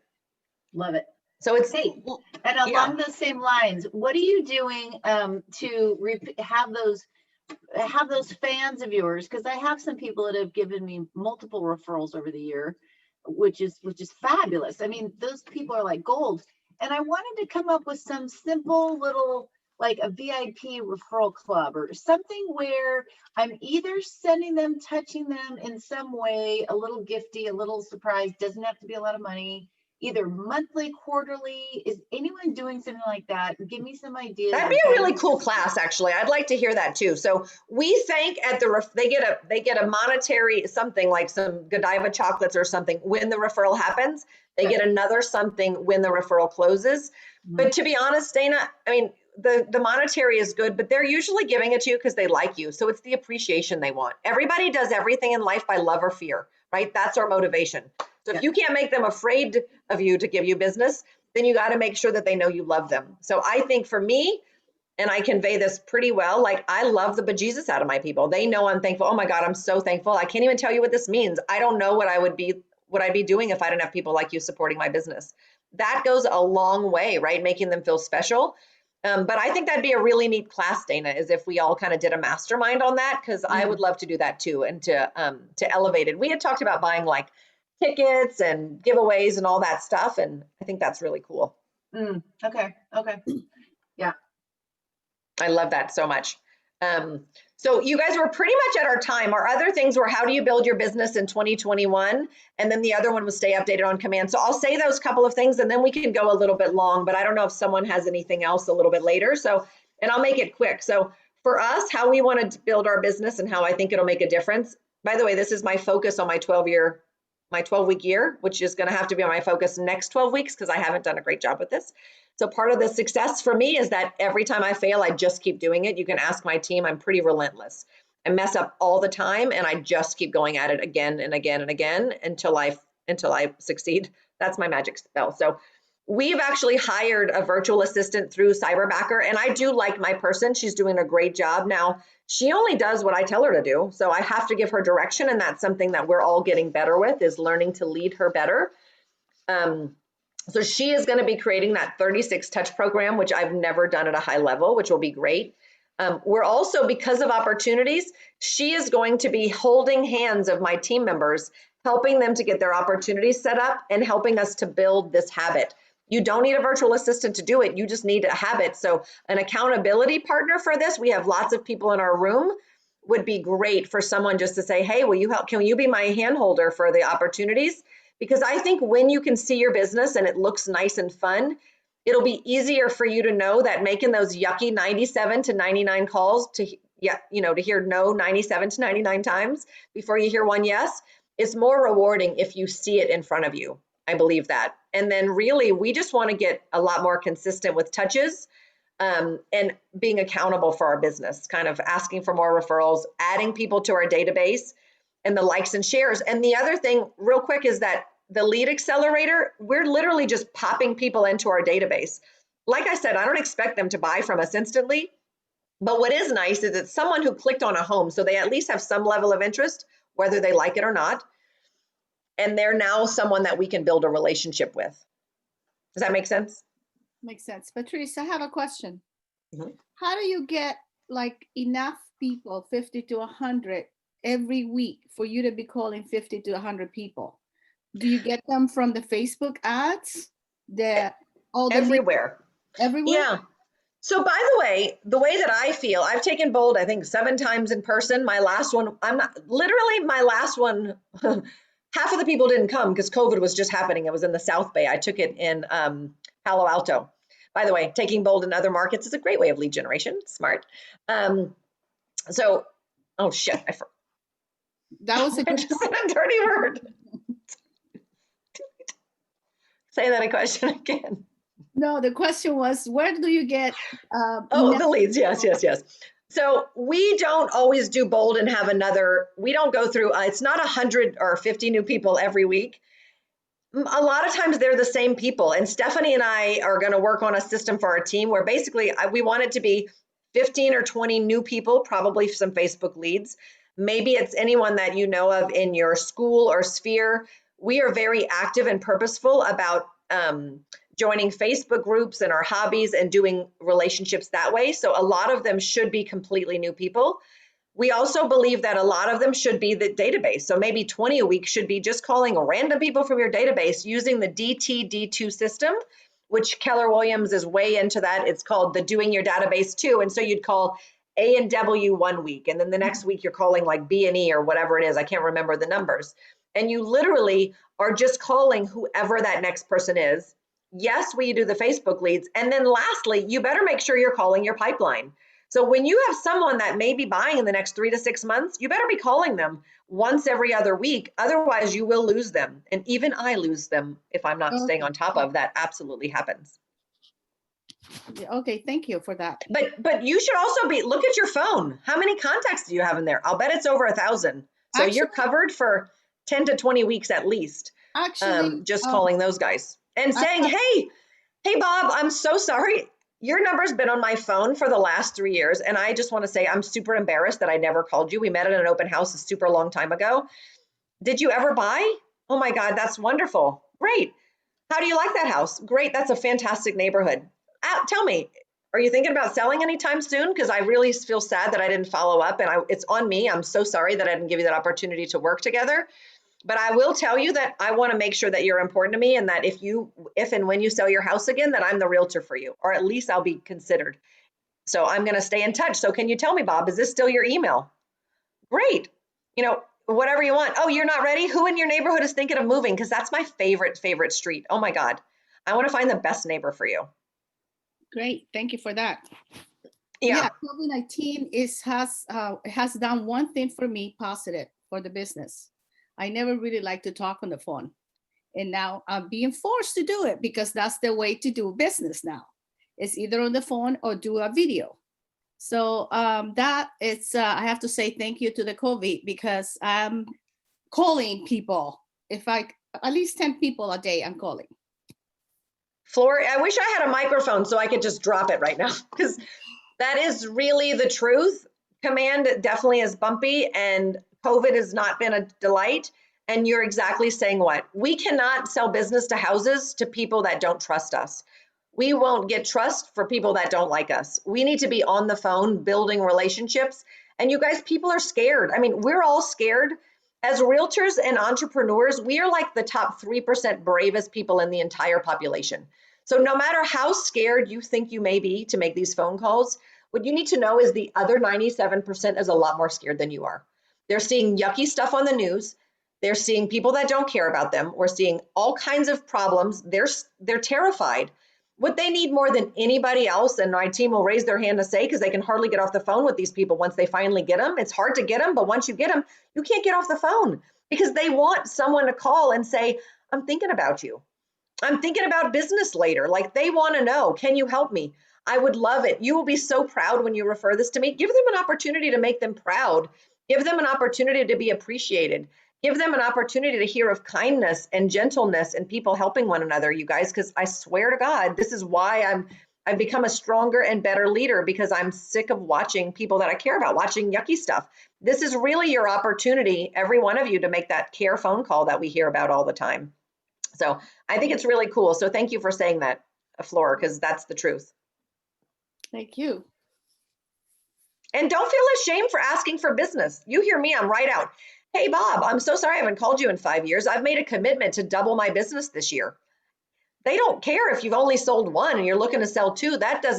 Love it. So it's, hey, and along those same lines, what are you doing to have those fans of yours? Because I have some people that have given me multiple referrals over the year, which is fabulous. I mean, those people are like gold. And I wanted to come up with some simple little, like a VIP referral club or something where I'm either sending them, touching them in some way, a little gifty, a little surprise, doesn't have to be a lot of money, either monthly, quarterly. Is anyone doing something like that? Give me some ideas. That'd be a really cool class, actually. I'd like to hear that too. So we thank at they get a monetary something like some Godiva chocolates or something when the referral happens. They get another something when the referral closes. But to be honest, Dana, I mean, the monetary is good, but they're usually giving it to you because they like you. So it's the appreciation they want. Everybody does everything in life by love or fear, right? That's our motivation. So if you can't make them afraid of you to give you business, then you got to make sure that they know you love them. So I think for me, and I convey this pretty well, like I love the bejesus out of my people. They know I'm thankful. Oh my God, I'm so thankful. I can't even tell you what this means. I don't know what I'd be doing if I didn't have people like you supporting my business. That goes a long way, right? Making them feel special. But I think that'd be a really neat class, Dana, is if we all kind of did a mastermind on that, because I would love to do that too, and to elevate it. We had talked about buying like tickets and giveaways and all that stuff, and I think that's really cool. Okay. Yeah. I love that so much. So you guys were pretty much at our time. Our other things were how do you build your business in 2021? And then the other one was stay updated on command. So I'll say those couple of things and then we can go a little bit long, but I don't know if someone has anything else a little bit later. So, and I'll make it quick. So for us, how we want to build our business and how I think it'll make a difference. By the way, this is my focus on my 12-week year, which is going to have to be on my focus next 12 weeks because I haven't done a great job with this. So part of the success for me is that every time I fail, I just keep doing it. You can ask my team. I'm pretty relentless. I mess up all the time and I just keep going at it again and again and again until I succeed. That's my magic spell. So we've actually hired a virtual assistant through Cyberbacker, and I do like my person. She's doing a great job. Now, she only does what I tell her to do. So I have to give her direction, and that's something that we're all getting better with, is learning to lead her better. So she is going to be creating that 36 touch program, which I've never done at a high level, which will be great. We're also, because of opportunities, she is going to be holding hands of my team members, helping them to get their opportunities set up and helping us to build this habit. You don't need a virtual assistant to do it. You just need a habit. So an accountability partner for this, we have lots of people in our room, would be great for someone just to say, hey, will you help? Can you be my hand holder for the opportunities? Because I think when you can see your business and it looks nice and fun, it'll be easier for you to know that making those yucky 97 to 99 calls to hear no 97 to 99 times before you hear one yes, is more rewarding if you see it in front of you. I believe that. And then really, we just want to get a lot more consistent with touches and being accountable for our business, kind of asking for more referrals, adding people to our database, and the likes and shares. And the other thing real quick is that the lead accelerator, we're literally just popping people into our database. Like I said, I don't expect them to buy from us instantly, but what is nice is it's someone who clicked on a home, so they at least have some level of interest, whether they like it or not. And they're now someone that we can build a relationship with. Does that make sense? Makes sense. Patrice, I have a question. Mm-hmm. How do you get like enough people, 50 to 100 every week, for you to be calling 50 to 100 people? Do you get them from the Facebook ads? Everywhere? Yeah. So by the way that I feel, I've taken Bold, I think 7 times in person. My last one, my last one, half of the people didn't come because COVID was just happening. It was in the South Bay. I took it in Palo Alto. By the way, taking Bold in other markets is a great way of lead generation. Smart. So, oh shit, That was a good just said a dirty word. Say that question again. No, the question was, where do you get the leads? Yes. So we don't always do Bold and have we don't go through, it's not 100 or 50 new people every week. A lot of times they're the same people. And Stephanie and I are going to work on a system for our team where basically we want it to be 15 or 20 new people, probably some Facebook leads. Maybe it's anyone that you know of in your school or sphere. We are very active and purposeful about joining Facebook groups and our hobbies and doing relationships that way. So a lot of them should be completely new people. We also believe that a lot of them should be the database. So maybe 20 a week should be just calling random people from your database using the DTD2 system, which Keller Williams is way into that. It's called the Doing Your Database 2. And so you'd call A and W one week, and then the next week you're calling like B and E or whatever it is. I can't remember the numbers. And you literally are just calling whoever that next person is. Yes, we do the Facebook leads. And then lastly, you better make sure you're calling your pipeline. So when you have someone that may be buying in the next 3 to 6 months, you better be calling them once every other week. Otherwise, you will lose them. And even I lose them if I'm not staying on top of that. Absolutely happens. Okay, thank you for that. But you should also look at your phone. How many contacts do you have in there? I'll bet it's over 1,000. So actually, you're covered for 10 to 20 weeks at least. Actually, just calling those guys and saying, hey, Bob, I'm so sorry. Your number's been on my phone for the last 3 years. And I just want to say, I'm super embarrassed that I never called you. We met at an open house a super long time ago. Did you ever buy? Oh my God, that's wonderful. Great. How do you like that house? Great. That's a fantastic neighborhood. Tell me, are you thinking about selling anytime soon? Because I really feel sad that I didn't follow up, and it's on me. I'm so sorry that I didn't give you that opportunity to work together. But I will tell you that I want to make sure that you're important to me, and that if and when you sell your house again, that I'm the realtor for you, or at least I'll be considered. So I'm going to stay in touch. So can you tell me, Bob, is this still your email? Great. Whatever you want. Oh, you're not ready? Who in your neighborhood is thinking of moving? Because that's my favorite street. Oh my God. I want to find the best neighbor for you. Great. Thank you for that. Yeah. COVID-19 has done one thing for me positive for the business. I never really like to talk on the phone. And now I'm being forced to do it because that's the way to do business now. It's either on the phone or do a video. So I have to say thank you to the COVID because I'm calling people. At least 10 people a day I'm calling. Floor, I wish I had a microphone so I could just drop it right now because that is really the truth. Command definitely is bumpy and COVID has not been a delight. And you're exactly saying what? We cannot sell business to houses to people that don't trust us. We won't get trust for people that don't like us. We need to be on the phone building relationships. And you guys, people are scared. I mean, we're all scared. As realtors and entrepreneurs, we are like the top 3% bravest people in the entire population. So no matter how scared you think you may be to make these phone calls, what you need to know is the other 97% is a lot more scared than you are. They're seeing yucky stuff on the news. They're seeing people that don't care about them. We're seeing all kinds of problems. They're terrified. What they need more than anybody else, and my team will raise their hand to say, because they can hardly get off the phone with these people once they finally get them. It's hard to get them, but once you get them, you can't get off the phone because they want someone to call and say, I'm thinking about you. I'm thinking about business later. Like they want to know, can you help me? I would love it. You will be so proud when you refer this to me. Give them an opportunity to make them proud. Give them an opportunity to be appreciated. Give them an opportunity to hear of kindness and gentleness and people helping one another, you guys, because I swear to God, this is why I've become a stronger and better leader because I'm sick of watching people that I care about, watching yucky stuff. This is really your opportunity, every one of you, to make that care phone call that we hear about all the time. So I think it's really cool. So thank you for saying that, Flora, because that's the truth. Thank you. And don't feel ashamed for asking for business. You hear me, I'm right out. Hey, Bob, I'm so sorry I haven't called you in 5 years. I've made a commitment to double my business this year. they don't care if you've only sold one and you're looking to sell two.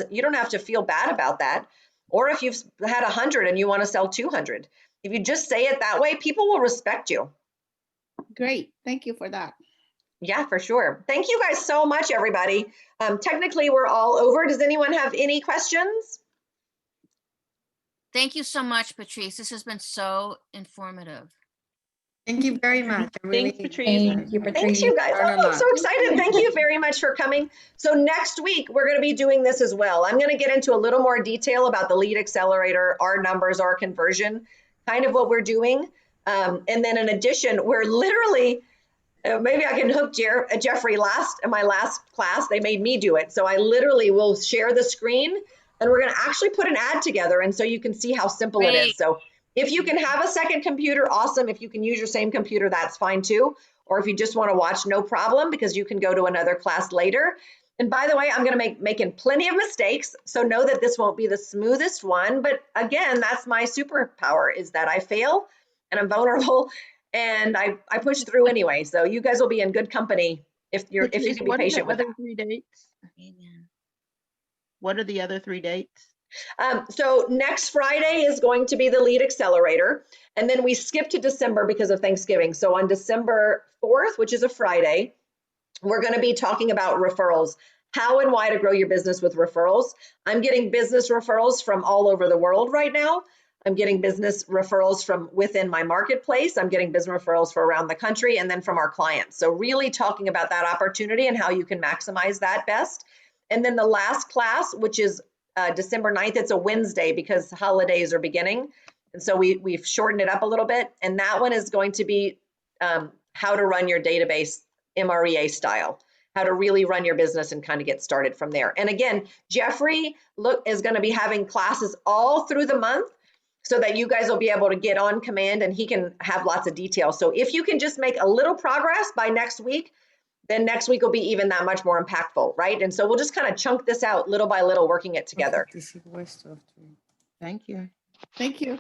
You don't have to feel bad about that. Or if you've had 100 and you want to sell 200. If you just say it that way, people will respect you. Great. Thank you for that. Yeah, for sure. Thank you guys so much, everybody. Technically, we're all over. Does anyone have any questions? Thank you so much, Patrice. This has been so informative. Thank you very much. Thanks, Patrice. Thank you, Patrice. Thanks, you guys. Learned a Oh, I'm lot. so excited. Thank you very much for coming. So next week, we're going to be doing this as well. I'm going to get into a little more detail about the lead accelerator, our numbers, our conversion, kind of what we're doing. And then in addition, we're literally, maybe I can hook Jeffrey in my last class, they made me do it. So I literally will share the screen and we're going to actually put an ad together. And so you can see how simple it is. So if you can have a second computer, awesome. If you can use your same computer, that's fine too. Or if you just want to watch, no problem, because you can go to another class later. And by the way, I'm going to making plenty of mistakes. So know that this won't be the smoothest one. But again, that's my superpower, is that I fail and I'm vulnerable and I push through anyway. So you guys will be in good company if you can be patient with that. What are the other 3 dates? What are the other 3 dates? So next Friday is going to be the lead accelerator. And then we skip to December because of Thanksgiving. So on December 4th, which is a Friday, we're going to be talking about referrals, how and why to grow your business with referrals. I'm getting business referrals from all over the world right now. I'm getting business referrals from within my marketplace. I'm getting business referrals from around the country and then from our clients. So really talking about that opportunity and how you can maximize that best. And then the last class, which is December 9th, it's a Wednesday because holidays are beginning. And so we've shortened it up a little bit. And that one is going to be how to run your database MREA style, how to really run your business and kind of get started from there. And again, Jeffrey is going to be having classes all through the month so that you guys will be able to get on command and he can have lots of details. So if you can just make a little progress by next week, then next week will be even that much more impactful, right? And so we'll just kind of chunk this out little by little, working it together. Thank you. Thank you.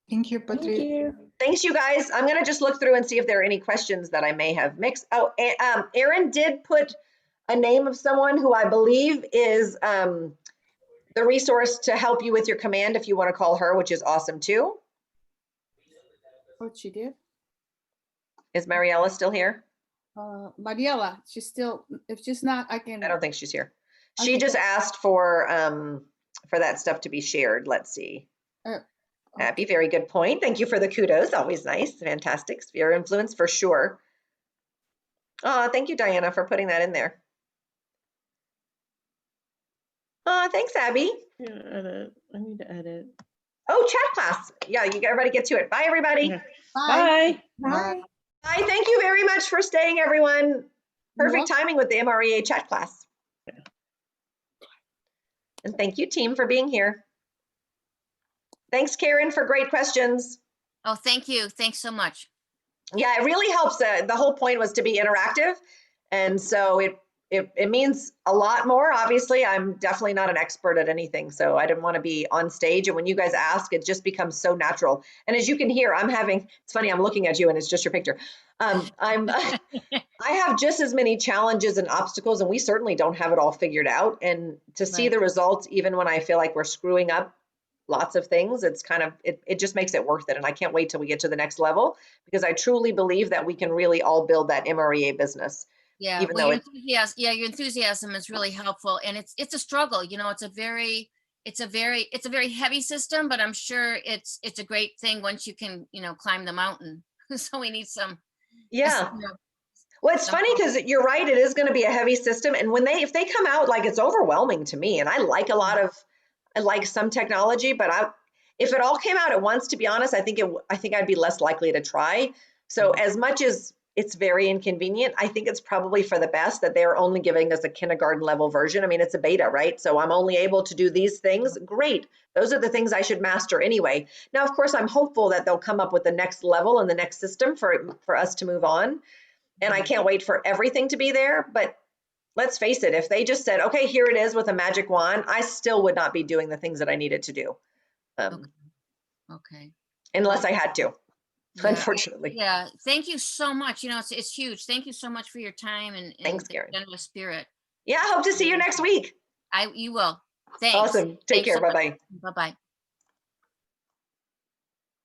Thank you, Patrice. Thanks, you guys. I'm going to just look through and see if there are any questions that I may have mixed. Oh, Erin did put a name of someone who I believe is the resource to help you with your command if you want to call her, which is awesome too. What she did? Is Mariella still here? Mariella, she's still, if she's not, I can. I don't think she's here. Okay. She just asked for that stuff to be shared. Let's see. Happy, very good point. Thank you for the kudos. Always nice. Fantastic. Sphere of influence for sure. Oh, thank you, Diana, for putting that in there. Oh, thanks, Abby. Yeah, edit. I need to edit. Oh, chat class. Yeah, you everybody get to it. Bye, everybody. Yeah. Bye. Bye. Bye. Thank you very much for staying, everyone. Perfect timing with the MREA chat class. And thank you, team, for being here. Thanks, Karen, for great questions. Oh, thank you. Thanks so much. Yeah, it really helps. The whole point was to be interactive. And so it means a lot more. Obviously, I'm definitely not an expert at anything, so I didn't want to be on stage. And when you guys ask, it just becomes so natural. And as you can hear, it's funny, I'm looking at you and it's just your picture. I have just as many challenges and obstacles, and we certainly don't have it all figured out. And to see the results, even when I feel like we're screwing up lots of things, it's kind of, it just makes it worth it. And I can't wait till we get to the next level, because I truly believe that we can really all build that MREA business. Yeah, even well, though your enthusiasm is really helpful, and it's a struggle. You know, it's a very heavy system, but I'm sure it's a great thing once you can, climb the mountain. So we need some. Yeah. Well, it's funny because you're right. It is going to be a heavy system, and if they come out, like, it's overwhelming to me. And I like some technology, but if it all came out at once, to be honest, I think I'd be less likely to try. So as much as it's very inconvenient, I think it's probably for the best that they're only giving us a kindergarten level version. I mean, it's a beta, right? So I'm only able to do these things. Great. Those are the things I should master anyway. Now, of course, I'm hopeful that they'll come up with the next level and the next system for us to move on. And I can't wait for everything to be there. But let's face it, if they just said, okay, here it is with a magic wand, I still would not be doing the things that I needed to do. Okay. Unless I had to. Yeah. unfortunately. Yeah, thank you so much. You know, it's huge. Thank you so much for your time and Thanks, the Karen. generous spirit. Yeah, I hope to see you next week. You will. Thanks. Awesome. Take Thanks care. so much. Bye-bye. Bye-bye.